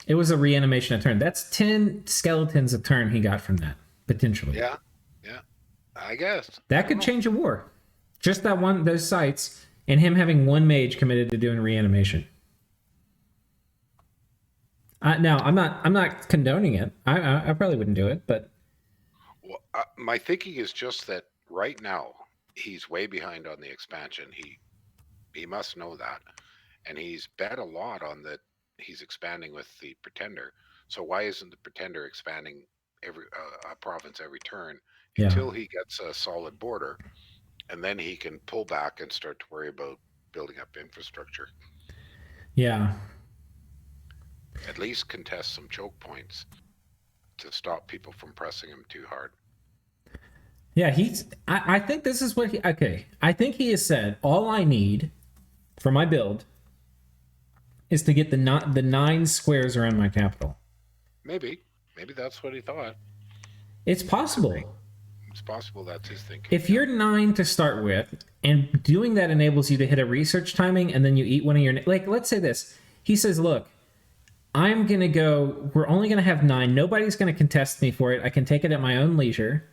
It was a reanimation a turn. That's 10 skeletons a turn he got from that, potentially. Yeah. I guess. That could change a war. Just that one, those sites, and him having 1 mage committed to doing reanimation. Now, I'm not condoning it. I probably wouldn't do it, but. Well, my thinking is just that right now, he's way behind on the expansion. He must know that. And he's bet a lot on that he's expanding with the Pretender. So why isn't the Pretender expanding every a province every turn until he gets a solid border? And then he can pull back and start to worry about building up infrastructure. Yeah. At least contest some choke points to stop people from pressing him too hard. Yeah, I think this is what okay. I think he has said, all I need for my build is to get the 9 squares around my capital. Maybe that's what he thought. It's possible. It's possible that's his thinking. If you're 9 to start with, and doing that enables you to hit a research timing, and then you eat one of your... Like, let's say this. He says, look, I'm going to go... We're only going to have 9. Nobody's going to contest me for it. I can take it at my own leisure.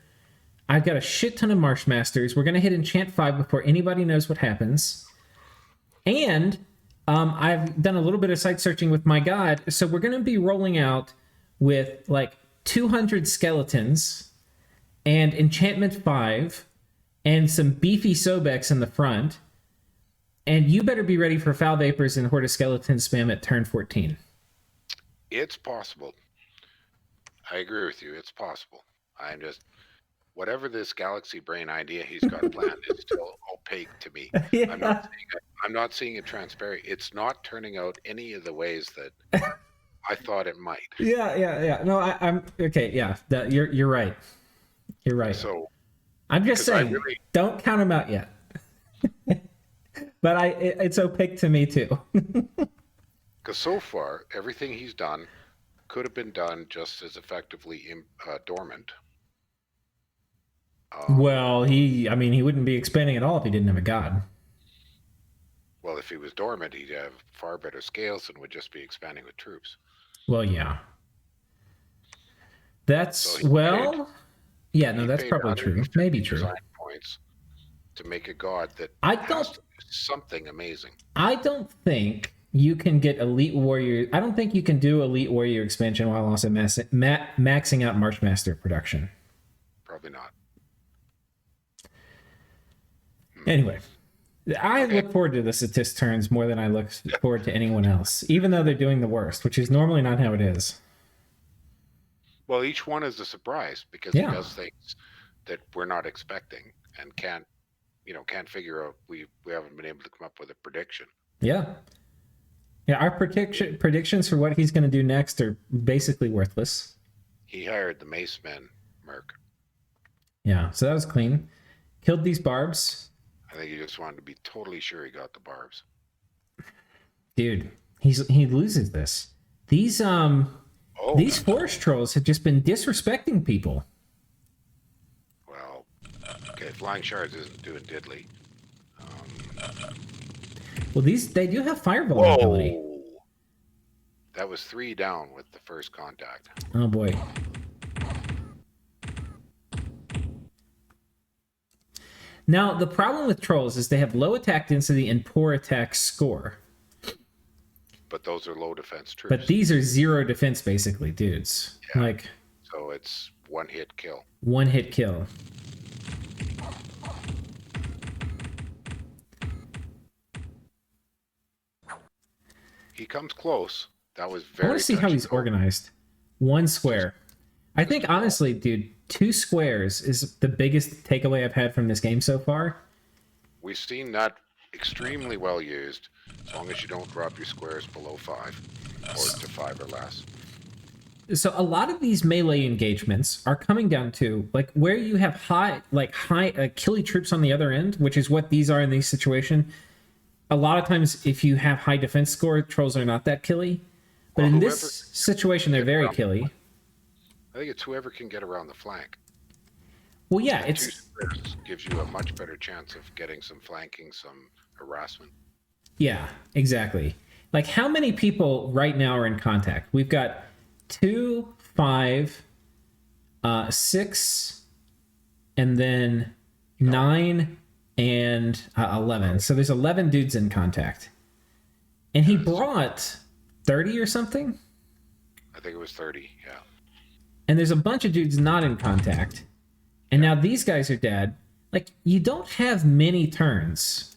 I've got a shit ton of Marshmasters. We're going to hit enchant 5 before anybody knows what happens. And I've done a little bit of site searching with my god, so we're going to be rolling out with, like, 200 skeletons... and enchantment 5, and some beefy Sobex in the front, and you better be ready for Foul Vapors and Horde of Skeletons spam at turn 14. It's possible. I agree with you. It's possible. I'm just... Whatever this galaxy brain idea he's got planned is still opaque to me. Yeah. I'm not seeing it transparent. It's not turning out any of the ways that I thought it might. Yeah. No, I'm... Okay, yeah. You're right. You're right. So I'm just saying, don't count them out yet. But it's opaque to me too. Because so far, everything he's done could have been done just as effectively dormant. Well, he wouldn't be expanding at all if he didn't have a god. Well, if he was dormant, he'd have far better scales and would just be expanding with troops. Well, yeah. That's, So yeah, no, that's paid probably true. 150 Maybe true. design points to make a god that I has don't- to do something amazing. I don't think you can get Elite Warrior... I don't think you can do Elite Warrior expansion while also maxing out Marshmaster production. Probably not. Anyway, I look forward to the Statist turns more than I look forward to anyone else, even though they're doing the worst, which is normally not how it is. Well, each one is a surprise because Yeah. he does things that we're not expecting and can't figure out. We haven't been able to come up with a prediction. Yeah. Yeah, our predictions for what he's going to do next are basically worthless. He hired the Mace Men, Merc. Yeah, so that was clean. Killed these Barbs. I think he just wanted to be totally sure he got the Barbs. Dude, he loses this. These forest trolls have just been disrespecting people. Well, okay, Flying Shards isn't doing diddly. Well, they do have fireball ability. That was 3 down with the first contact. Oh boy. Now, the problem with trolls is they have low attack density and poor attack score. But those are low defense troops. But these are 0 defense, basically, dudes. Yeah. Like, So it's one-hit kill. one hit kill. He comes close. That was I very want to see how he's touch-and-go. organized. 1 square. I think, honestly, dude, 2 squares is the biggest takeaway I've had from this game so far. We've seen that extremely well used, as long as you don't drop your squares below 5, or to 5 or less. So a lot of these melee engagements are coming down to, like, where you have high killy troops on the other end, which is what these are in these situations. A lot of times, if you have high defense score, trolls are not that killy. But Well, in this situation, they're very killy. I think it's whoever can get around the flank. Well, yeah, 2 it's... squares gives you a much better chance of getting some flanking, some harassment. Yeah, exactly. Like, how many people right now are in contact? We've got 2, 5, 6, and then 9 and 11. So there's 11 dudes in contact. And he brought 30 or something? I think it was 30, yeah. And there's a bunch of dudes not in contact. And now these guys are dead. Like, you don't have many turns.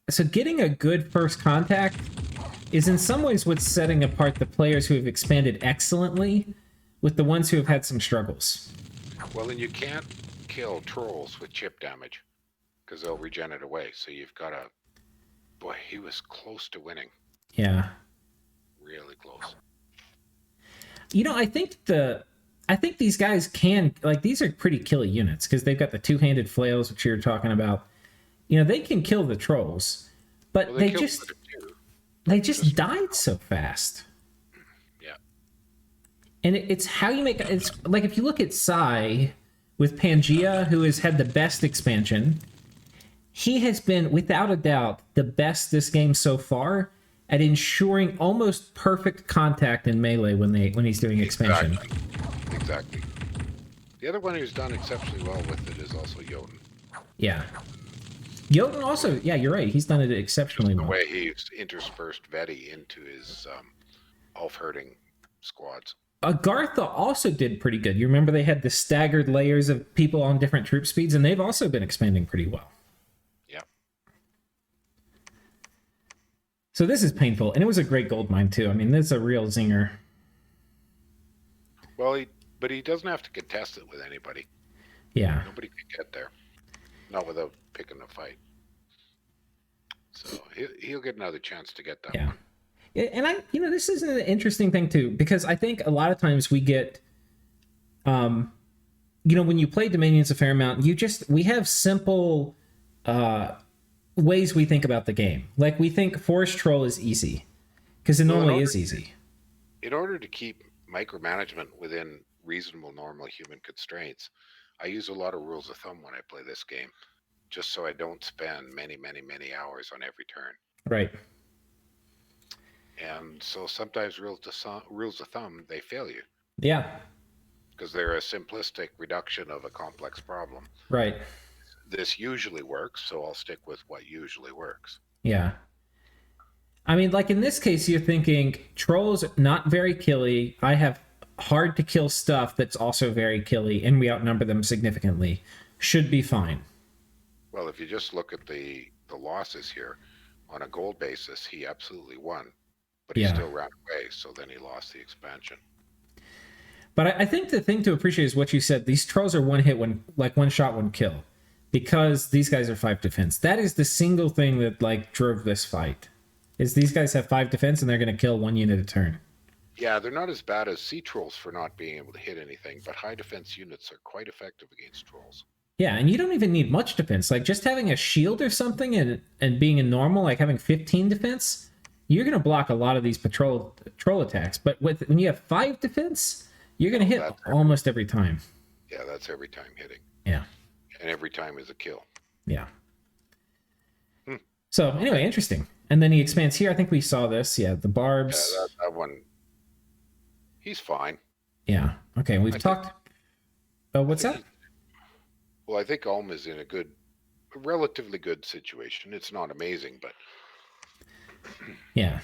So getting a good first contact is in some ways what's setting apart the players who have expanded excellently with the ones who have had some struggles. Well, and you can't kill trolls with chip damage because they'll regen it away. So you've got to. Boy, he was close to winning. Yeah. Really close. You know, I think these guys can, like, these are pretty killy units because they've got the two-handed flails, which you're talking about. You know, they can kill the trolls, but Well, they killed just it too. they just died so fast. Yeah. And it's how you make it's like if you look at Sai with Pangea, who has had the best expansion, he has been without a doubt the best this game so far at ensuring almost perfect contact in melee when he's doing expansion. Exactly. The other one who's done exceptionally well with it is also Jotun. Yeah. Jotun also, yeah, you're right. He's done it exceptionally The well. way he's interspersed Veti into his elf-herding squads. Agartha also did pretty good. You remember they had the staggered layers of people on different troop speeds, and they've also been expanding pretty well. Yeah. So this is painful, and it was a great gold mine too. I mean, this is a real zinger. Well, but he doesn't have to contest it with anybody. Yeah. Nobody can get there. Not without picking a fight. So he'll get another chance to get that one. And this is an interesting thing too, because I think a lot of times we get, when you play Dominions a fair amount, we have simple ways we think about the game. Like we think Forest Troll is easy, because it normally is easy. In order to keep micromanagement within reasonable, normal human constraints, I use a lot of rules of thumb when I play this game, just so I don't spend many, many, many hours on every turn. Right. And so sometimes rules of thumb, they fail you. Yeah. Because they're a simplistic reduction of a complex problem. Right. This usually works, so I'll stick with what usually works. Yeah. I mean, like in this case, you're thinking trolls not very killy. I have hard to kill stuff that's also very killy, and we outnumber them significantly. Should be fine. Well, if you just look at the losses here, on a gold basis, he absolutely won. But he still ran away, so then he lost the expansion. But I think the thing to appreciate is what you said. These trolls are one hit, one shot, one kill. Because these guys are 5 defense. That is the single thing that drove this fight. Is these guys have 5 defense and they're going to kill 1 unit a turn. Yeah, they're not as bad as sea trolls for not being able to hit anything, but high defense units are quite effective against trolls. Yeah, and you don't even need much defense. Like just having a shield or something and being in normal, like having 15 defense, you're going to block a lot of these troll attacks. But when you have 5 defense, you're going to hit almost every time. Yeah, that's every time hitting. Yeah. And every time is a kill. Yeah. So anyway, interesting. And then he expands here. I think we saw this. Yeah, the Barbs. Yeah, that one. He's fine. Yeah. Okay, we've talked. Oh, what's that? Well, I think Ulm is in a relatively good situation. It's not amazing, but yeah.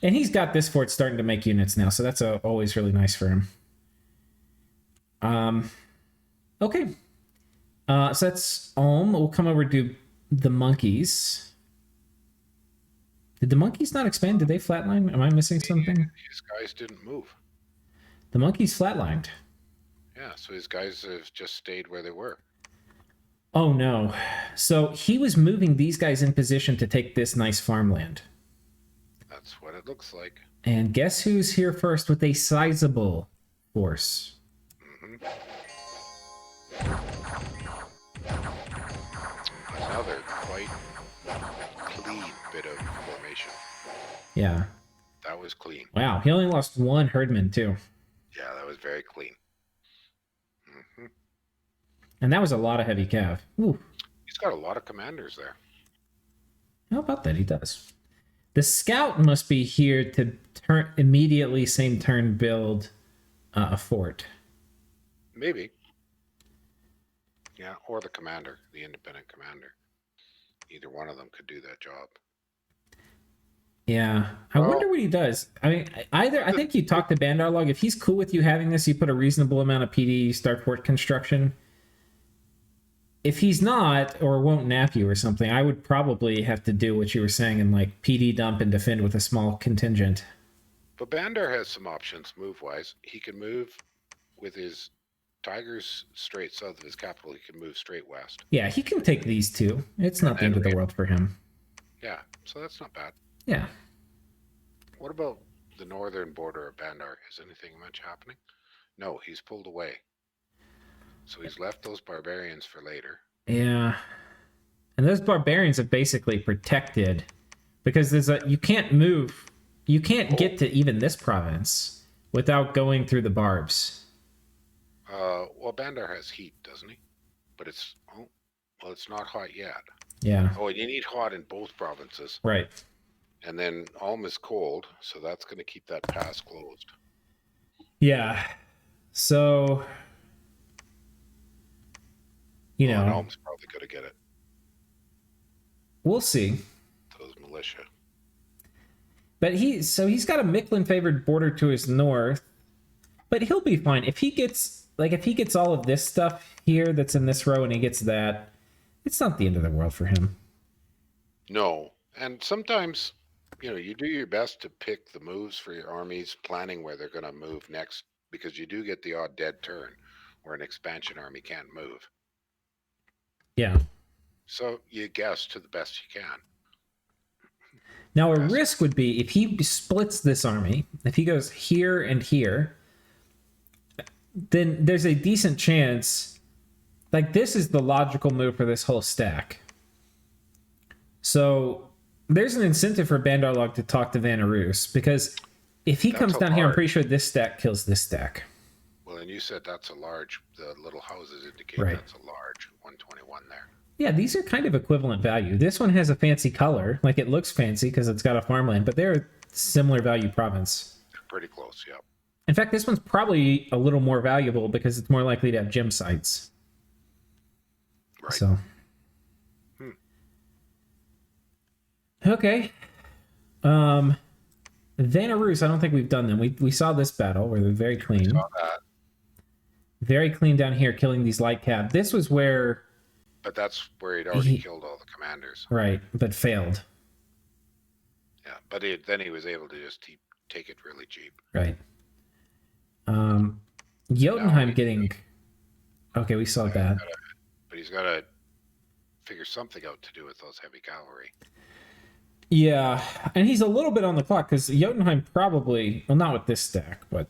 And he's got this fort starting to make units now, so that's always really nice for him. Okay. So that's Ulm. We'll come over to the monkeys. Did the monkeys not expand? Did they flatline? Am I missing something? His guys didn't move. The monkeys flatlined. Yeah, so his guys have just stayed where they were. Oh no. So he was moving these guys in position to take this nice farmland. That's what it looks like. And guess who's here first with a sizable force? Another quite clean bit of formation. Yeah. That was clean. Wow, he only lost 1 herdman too. Yeah, that was very clean. And that was a lot of heavy cav. Ooh. He's got a lot of commanders there. How about that? He does. The scout must be here to immediately same turn build a fort. Maybe. Yeah, or the commander, the independent commander. Either one of them could do that job. Yeah, I wonder what he does. I mean, I think you talk to Bandarlog. If he's cool with you having this, you put a reasonable amount of PD, start fort construction. If he's not, or won't nap you or something, I would probably have to do what you were saying and PD dump and defend with a small contingent. But Bandar has some options move-wise. He can move with his Tiger's straight south of his capital. He can move straight west. Yeah, he can take these two. It's not the end of the world for him. Yeah, so that's not bad. Yeah. What about the northern border of Bandar? Is anything much happening? No, he's pulled away. So he's left those barbarians for later. Yeah. And those barbarians are basically protected because you can't move. You can't get to even this province without going through the Barbs. Well, Bandar has heat, doesn't he? But it's not hot yet. Yeah. Oh, and you need hot in both provinces. Right. And then Ulm is cold, so that's going to keep that pass closed. Yeah. So, and Ulm's probably going to get it. We'll see. Those militia. But he's got a Micklin favored border to his north, but he'll be fine if he gets all of this stuff here that's in this row and he gets that. It's not the end of the world for him. No, and sometimes you do your best to pick the moves for your armies, planning where they're going to move next, because you do get the odd dead turn where an expansion army can't move. Yeah. So you guess to the best you can. Now, a risk would be if he splits this army, if he goes here and here, then there's a decent chance, like this is the logical move for this whole stack. So there's an incentive for Bandarlog to talk to Vanarus, because if he comes down here, I'm pretty sure this stack kills this stack. Well, and you said that's a large, the little houses indicate that's a large 121 there. Yeah, these are kind of equivalent value. This one has a fancy color, like it looks fancy because it's got a farmland, but they're a similar value province. They're pretty close, yeah. In fact, this one's probably a little more valuable because it's more likely to have gem sites. Right. So. Okay. Vanarus, I don't think we've done them. We saw this battle where they're very clean. We saw that. Very clean down here, killing these light cab. This was where... But that's where he'd already killed all the commanders. Right, but failed. Yeah, but then he was able to just take it really cheap. Right. Jotunheim getting... Okay, we saw that. But he's got to figure something out to do with those heavy cavalry. Yeah, and he's a little bit on the clock because Jotunheim probably... Well, not with this stack, but...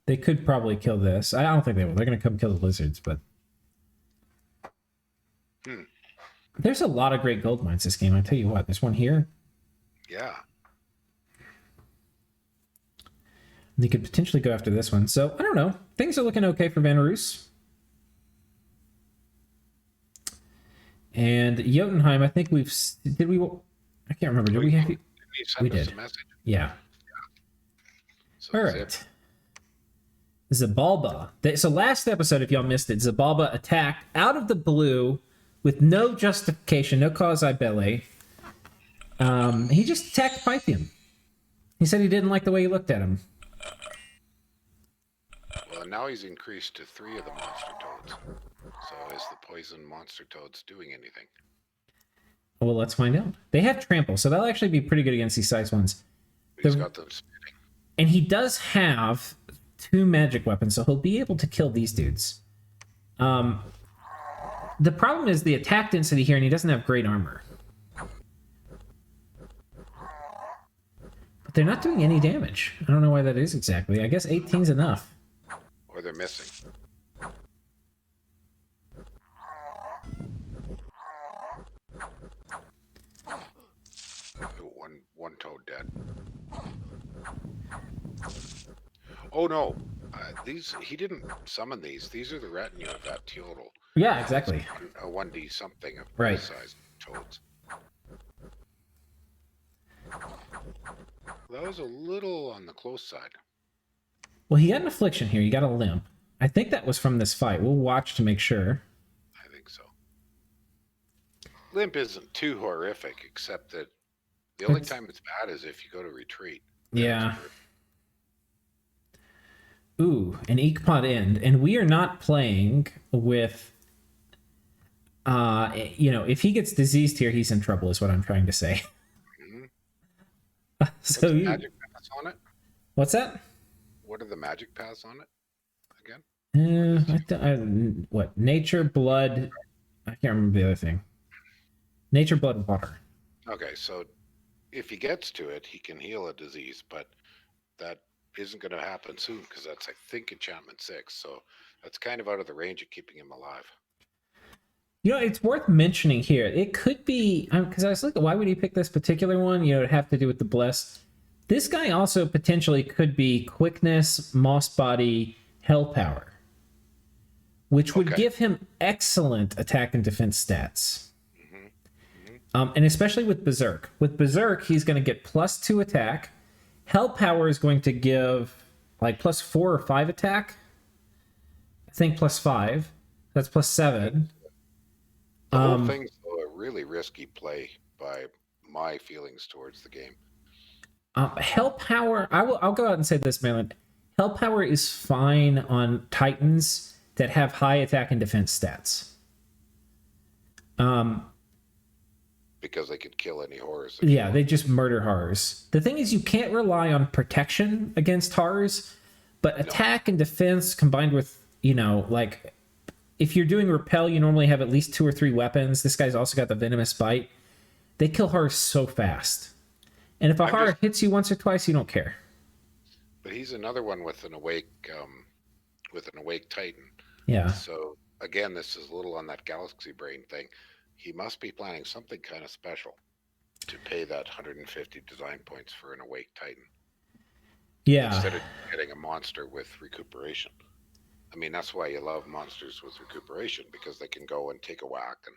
They could probably kill this. I don't think they will. They're going to come kill the lizards, but... There's a lot of great gold mines this game. I tell you what, there's one here. Yeah. They could potentially go after this one. So, I don't know. Things are looking okay for Vanarus. And Jotunheim, I think we've... Did we... I can't remember. Did we have... We did. Yeah. So all right. Zabalba. So last episode, if y'all missed it, Zabalba attacked out of the blue with no justification, no causa belli. He just attacked Pythium. He said he didn't like the way he looked at him. Well, now he's increased to 3 of the monster toads. So is the poison monster toads doing anything? Well, let's find out. They have trample, so that'll actually be pretty good against these size ones. He's got them spitting. And he does have 2 magic weapons, so he'll be able to kill these dudes. The problem is the attack density here, and he doesn't have great armor. But they're not doing any damage. I don't know why that is exactly. I guess 18's enough. Or they're missing. One toad dead. Oh no, he didn't summon these. These are the retinue of that Teodal. Yeah, exactly. A 1D something of right. Size toads. That was a little on the close side. Well, he got an affliction here. He got a limp. I think that was from this fight. We'll watch to make sure. I think so. Limp isn't too horrific, except that the only time it's bad is if you go to retreat. Yeah. Ooh, an Eekpot end. And we are not playing with... if he gets diseased here, he's in trouble, is what I'm trying to say. So magic paths on it? What's that? What are the magic paths on it again? What? Nature, blood. I can't remember the other thing. Nature, blood, water. Okay, so if he gets to it, he can heal a disease, but that isn't going to happen soon because that's, I think, enchantment 6. So that's kind of out of the range of keeping him alive. You know, it's worth mentioning here. It could be because I was like, why would he pick this particular one? You know, it'd have to do with the bless. This guy also potentially could be quickness, moss body, hell power, which would Okay. give him excellent attack and defense stats. Hmm. Hmm. And especially with berserk. With berserk, he's going to get +2 attack. Hell power is going to give like +4 or 5 attack. I think +5. That's +7. The whole thing's a really risky play by my feelings towards the game. Hell power. I'll go out and say this, Malin. Hell power is fine on Titans that have high attack and defense stats. Because they could kill any horrors. Yeah, they just murder horrors. The thing is, you can't rely on protection against horrors, but attack and defense combined with, you know, like if you're doing repel, you normally have at least 2 or 3 weapons. This guy's also got the venomous bite. They kill horrors so fast. And if a horror hits you once or twice, you don't care. But he's another one with an awake Titan. Yeah. So again, this is a little on that galaxy brain thing. He must be planning something kind of special to pay that 150 design points for an awake Titan. Yeah. Instead of getting a monster with recuperation. I mean, that's why you love monsters with recuperation, because they can go and take a whack. And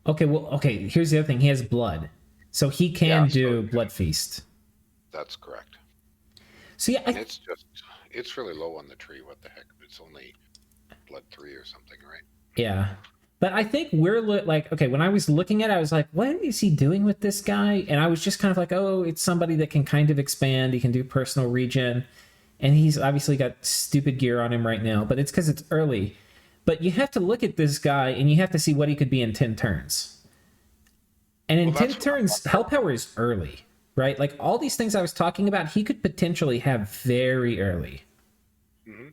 Okay, here's the other thing. He has blood. So he can do Blood Feast. That's correct. So yeah, it's really low on the tree. What the heck? It's only blood 3 or something, right? Yeah. But I think we're like, okay, when I was looking at it, I was like, what is he doing with this guy? And I was just kind of like, oh, it's somebody that can kind of expand. He can do personal regen. And he's obviously got stupid gear on him right now, but it's because it's early. But you have to look at this guy and you have to see what he could be in 10 turns. And in 10 turns, Hell Power is early, right? Like all these things I was talking about, he could potentially have very early. Mm-hmm.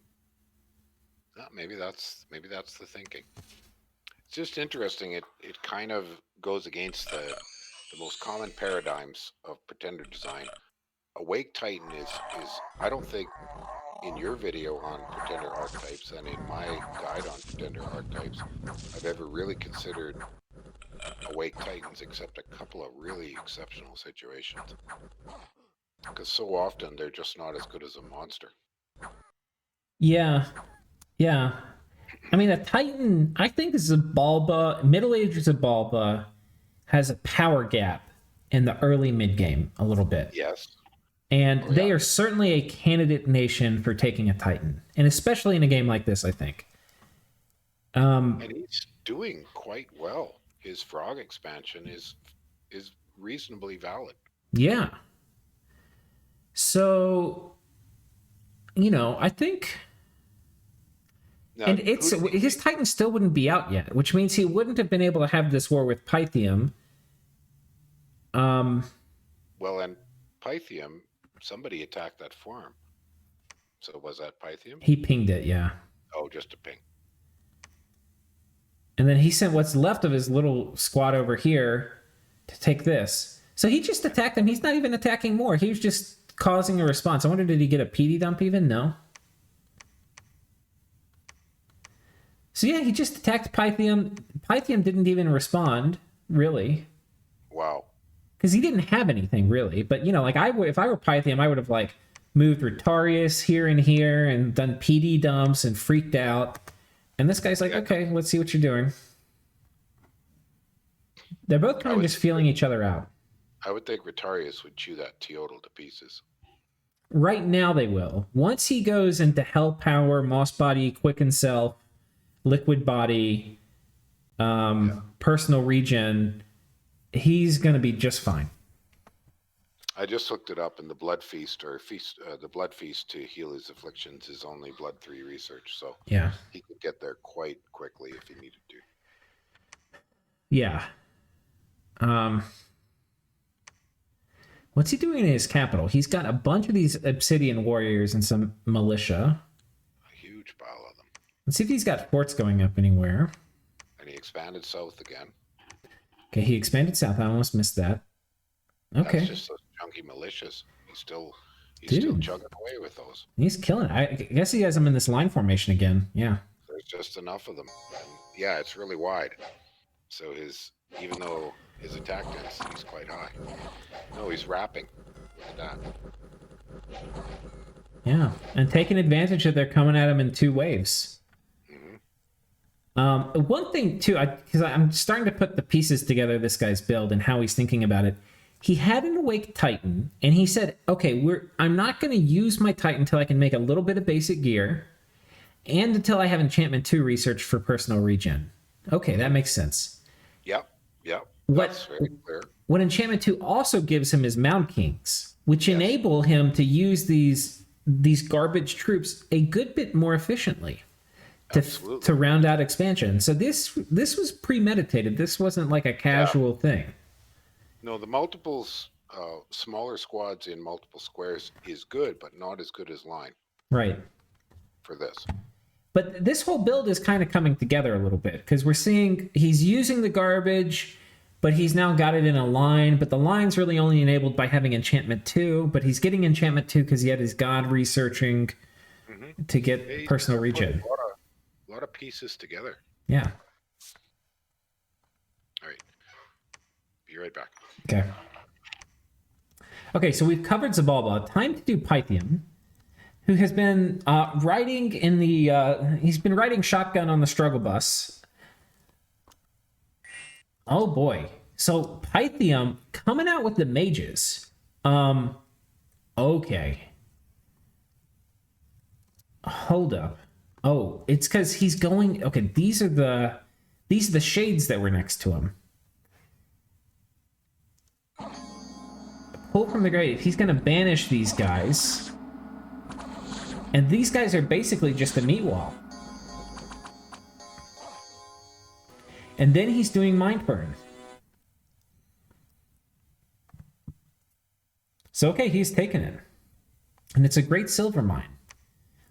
Maybe that's the thinking. It's just interesting. It kind of goes against the most common paradigms of pretender design. Awake Titan is I don't think in your video on pretender archetypes and in my guide on pretender archetypes, I've ever really considered awake Titans except a couple of really exceptional situations. Because so often they're just not as good as a monster. Yeah. Yeah. I mean, a Titan, I think Zabalba, middle-aged Zabalba, has a power gap in the early mid-game a little bit. Yes. And they are certainly a candidate nation for taking a Titan. And especially in a game like this, I think. And he's doing quite well. His frog expansion is reasonably valid. Yeah. So, you know, I think... Now, and his Titan still wouldn't be out yet, which means he wouldn't have been able to have this war with Pythium. Well, and Pythium, somebody attacked that farm. So was that Pythium? He pinged it, yeah. Oh, just a ping. And then he sent what's left of his little squad over here to take this. So he just attacked them. He's not even attacking more. He was just causing a response. I wonder, did he get a PD dump even? No. So yeah, he just attacked Pythium. Pythium didn't even respond, really. Wow. Because he didn't have anything, really. But, you know, like, if I were Pythium, I would have, like, moved Retarius here and here and done PD dumps and freaked out. And this guy's like, okay, let's see what you're doing. They're both kind of just feeling each other out. I would think Retarius would chew that Teodal to pieces. Right now they will. Once he goes into Hell Power, Moss Body, Quicken Self, Liquid Body, Personal Regen, he's going to be just fine. I just looked it up, and the Blood Feast the Blood Feast to heal his afflictions is only Blood 3 research, so yeah, he could get there quite quickly if he needed to. Yeah. What's he doing in his capital? He's got a bunch of these Obsidian Warriors and some militia. A huge pile of them. Let's see if he's got forts going up anywhere. And he expanded south again. Okay, he expanded south. I almost missed that. Okay. That's just those chunky militias. He's still Dude. chugging away with those. He's killing it. I guess he has them in this line formation again. Yeah. There's just enough of them. And yeah, it's really wide. So even though his attack density's quite high. No, he's wrapping. Look at that. Yeah. And taking advantage that they're coming at him in 2 waves. One thing too, because I'm starting to put the pieces together, this guy's build and how he's thinking about it. He had an Awake Titan, and he said, okay, I'm not going to use my Titan until I can make a little bit of basic gear, and until I have Enchantment 2 research for personal regen. Okay, that makes sense. Yep. That's very clear. What Enchantment 2 also gives him is Mound Kings, which enable him to use these garbage troops a good bit more efficiently to round out expansion. So this was premeditated. This wasn't like a casual thing. No, the multiples, smaller squads in multiple squares is good, but not as good as line. Right. For this. But this whole build is kind of coming together a little bit because we're seeing he's using the garbage, but he's now got it in a line. But the line's really only enabled by having Enchantment 2, but he's getting Enchantment 2 because he had his God researching to get personal regen. A lot of pieces together. Yeah. All right. Be right back. Okay, so we've covered Zabalba. Time to do Pythium, who has been riding in the... he's been riding shotgun on the struggle bus. Oh, boy. So Pythium coming out with the mages. Okay. Hold up. Oh, it's because he's going... Okay, these are the shades that were next to him. Pull from the grave. He's going to banish these guys. And these guys are basically just a meat wall. And then he's doing Mind Burn. So, okay, he's taken it. And it's a great silver mine.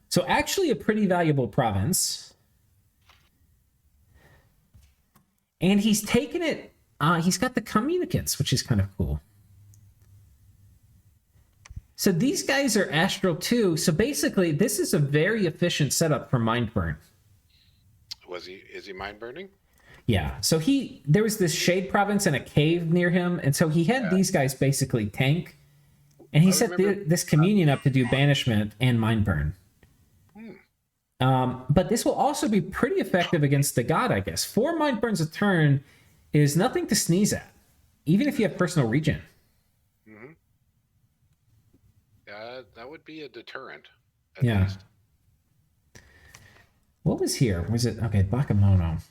So actually a pretty valuable province. And he's taken it... he's got the communicants, which is kind of cool. So these guys are Astral too. So basically, this is a very efficient setup for Mind Burn. Is he mind burning? Yeah. So there was this shade province and a cave near him, and so he had these guys basically tank, and he set this communion up to do banishment and Mind Burn. But this will also be pretty effective against the god, I guess. 4 Mind Burns a turn is nothing to sneeze at, even if you have personal regen. That would be a deterrent. At least. What was here? Was it... Okay, Bakemono.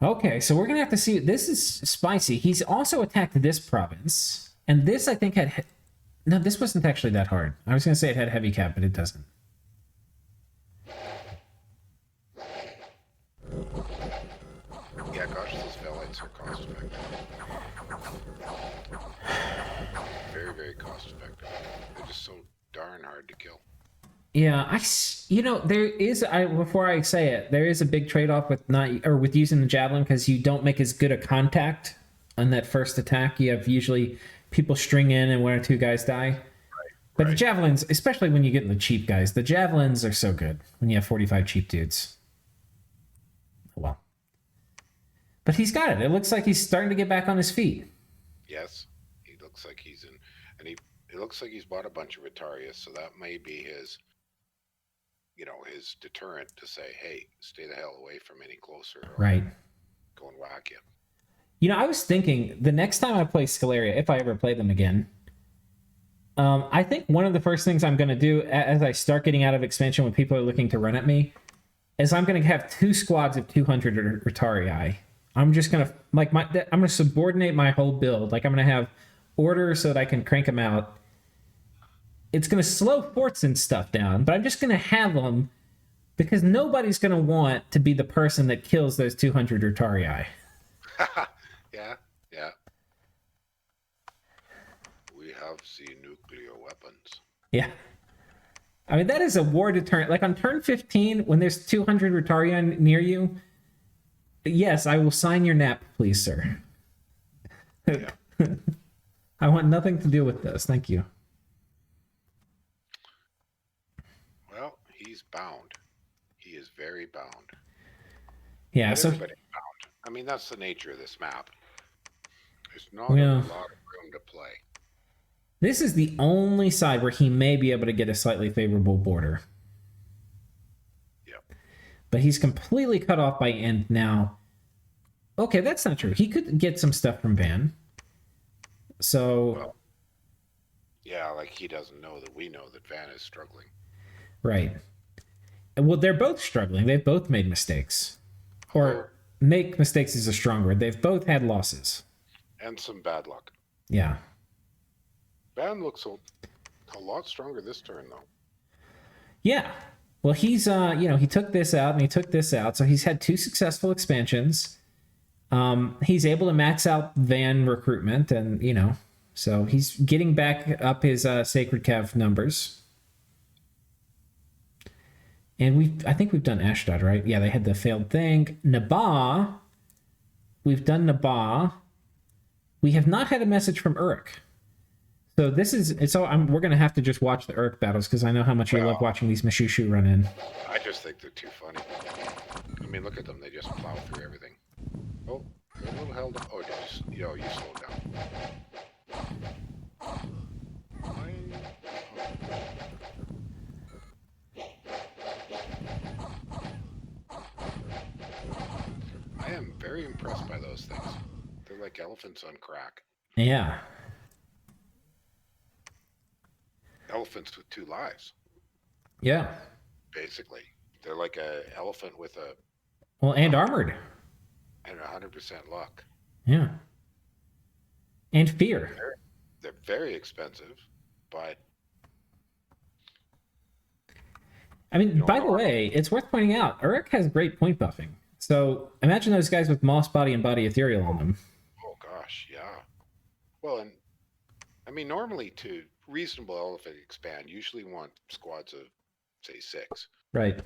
Okay, so we're going to have to see... This is spicy. He's also attacked this province. And this, I think, had... No, this wasn't actually that hard. I was going to say it had heavy cap, but it doesn't. Yeah, gosh, those Velites are cost effective. Very, very cost effective. They're just so darn hard to kill. Yeah, there is... before I say it, there is a big trade-off with using the javelin because you don't make as good a contact on that first attack. You have usually people string in and 1 or 2 guys die. But the javelins, especially when you get in the cheap guys, the javelins are so good when you have 45 cheap dudes. Well. But he's got it. It looks like he's starting to get back on his feet. Yes. He looks like he's in... And it looks like he's bought a bunch of Retarius, so that may be his deterrent to say, hey, stay the hell away from any closer. Right. Go and whack you. I was thinking the next time I play Scalaria, if I ever play them again, I think one of the first things I'm going to do as I start getting out of expansion when people are looking to run at me is I'm going to have 2 squads of 200 Retarii. I'm just going to I'm going to subordinate my whole build. Like I'm going to have order so that I can crank them out. It's going to slow forts and stuff down, but I'm just going to have them because nobody's going to want to be the person that kills those 200 Retarii. Yeah. We have the nuclear weapons. Yeah. I mean, that is a war deterrent. Like on turn 15, when there's 200 Rotarian near you, yes, I will sign your nap, please, sir. Yeah. I want nothing to do with this. Thank you. Well, he's bound. He is very bound. Yeah, But so everybody's bound. I mean, that's the nature of this map. There's not well, a lot of room to play. this is the only side where he may be able to get a slightly favorable border. Yep. But he's completely cut off by End now. Okay, that's not true. He could get some stuff from Van. So, Well, yeah, like he doesn't know that we know that Van is struggling. right. Well, they're both struggling. They've both made mistakes. Or make mistakes is a strong word. They've both had losses. And some bad luck. Yeah. Van looks a lot stronger this turn, though. Yeah. Well, he's, he took this out and he took this out. So he's had 2 successful expansions. He's able to max out Van recruitment and, so he's getting back up his Sacred Cav numbers. And I think we've done Ashdod, right? Yeah, they had the failed thing. Nabah. We've done Nabah. We have not had a message from Uruk. So we're going to have to just watch the Uruk battles because I know how much you love watching these Mashushu run in. I just think they're too funny. I mean, look at them. They just plow through everything. Oh, they're a little held up. Oh, you slowed down. I am very impressed by those things. They're like elephants on crack. Yeah. Elephants with 2 lives. Yeah. Basically. They're like an elephant with a... Well, and armored. And 100% luck. Yeah. And fear. They're very expensive, but... I mean, by the way, it's worth pointing out, Uruk has great point buffing. So imagine those guys with Moss Body and Body Ethereal on them. Oh, gosh, yeah. Well, and I mean, normally to reasonable elephant expand, usually want squads of, say, 6. Right.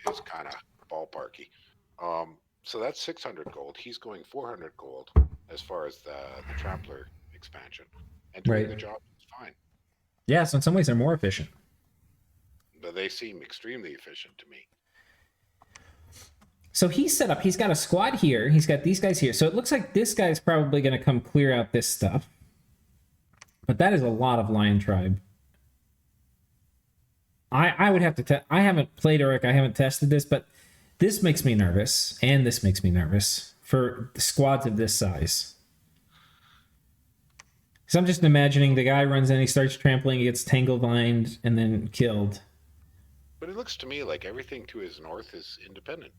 It's kind of ballparky. So that's 600 gold. He's going 400 gold as far as the Trampler expansion. And doing the job is fine. Yeah, so in some ways they're more efficient. But they seem extremely efficient to me. So he's set up. He's got a squad here. He's got these guys here. So it looks like this guy's probably going to come clear out this stuff. But that is a lot of Lion Tribe. I would have to I haven't played Uruk. I haven't tested this, but this makes me nervous. And this makes me nervous for squads of this size. Because I'm just imagining the guy runs in, he starts trampling, he gets tangle-vined, and then killed. But it looks to me like everything to his north is independent.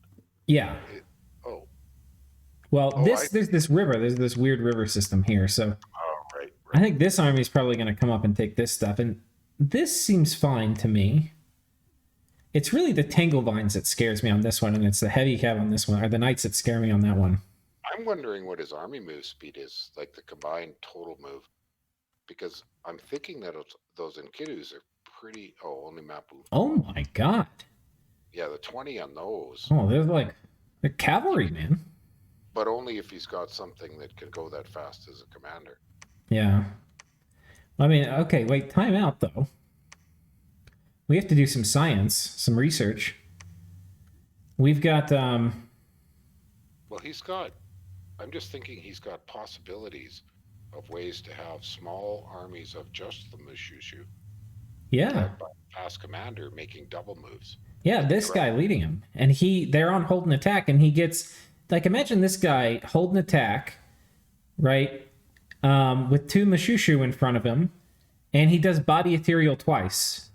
Yeah. Well, there's this river. There's this weird river system here. So right. I think this army is probably going to come up and take this stuff. And this seems fine to me. It's really the tangle vines that scares me on this one. And it's the heavy cav on this one, or the knights that scare me on that one. I'm wondering what his army move speed is, like the combined total move. Because I'm thinking that those Enkidus are pretty... Oh, only Mapu. Oh my god. Yeah, the 20 on those. Oh, they're cavalry, man. But only if he's got something that can go that fast as a commander. Yeah. I mean, okay, wait, time out, though. We have to do some science, some research. We've got... Well, he's got... I'm just thinking he's got possibilities of ways to have small armies of just the Mushushu. Yeah. Fast commander making double moves. Yeah, this guy leading him. And they're on hold and attack, and he gets... Like, imagine this guy hold and attack, right? With 2 Mushushu in front of him, and he does Body Ethereal twice.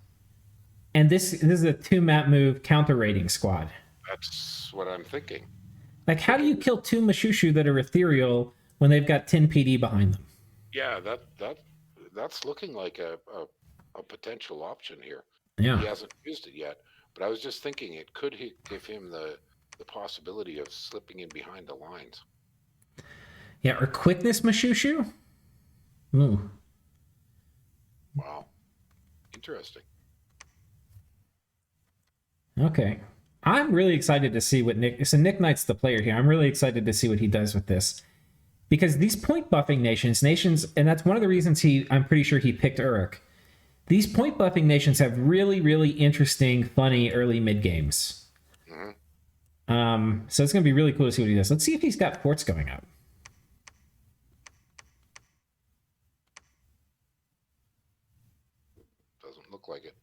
And this is a 2-map move counter-raiding squad. That's what I'm thinking. Like, how do you kill 2 Mushushu that are ethereal when they've got 10 PD behind them? Yeah, that's looking like a potential option here. Yeah. He hasn't used it yet, but I was just thinking it could give him the possibility of slipping in behind the lines. Yeah, or quickness Mushushu? Ooh. Wow. Interesting. Okay. I'm really excited to see what Nick. So Nick Knight's the player here. I'm really excited to see what he does with this, because these point buffing nations, and that's one of the reasons I'm pretty sure he picked Uruk. These point buffing nations have really, really interesting, funny early mid games. So it's going to be really cool to see what he does. Let's see if he's got forts going up. Doesn't look like it.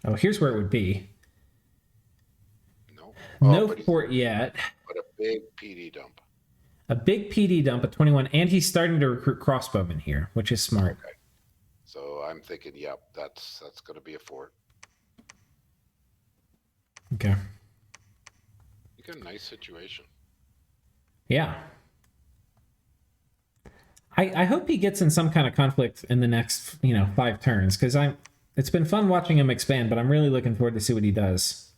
Oh, here's where it would be. No. No But fort yet. But a big PD dump. A big PD dump at 21, and he's starting to recruit crossbowmen here, which is smart. Okay. So I'm thinking, yep, that's going to be a fort. Okay. You got a nice situation. Yeah. I hope he gets in some kind of conflict in the next, 5 turns, because it's been fun watching him expand, but I'm really looking forward to see what he does.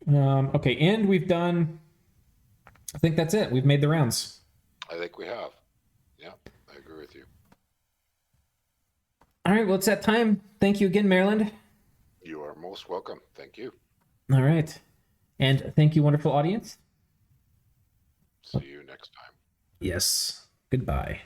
Okay, and we've done, I think that's it. We've made the rounds. I think we have. Yeah, I agree with you. All right, well, it's that time. Thank you again, Maryland. You are most welcome. Thank you. All right. And thank you, wonderful audience. See you next time. Yes. Goodbye.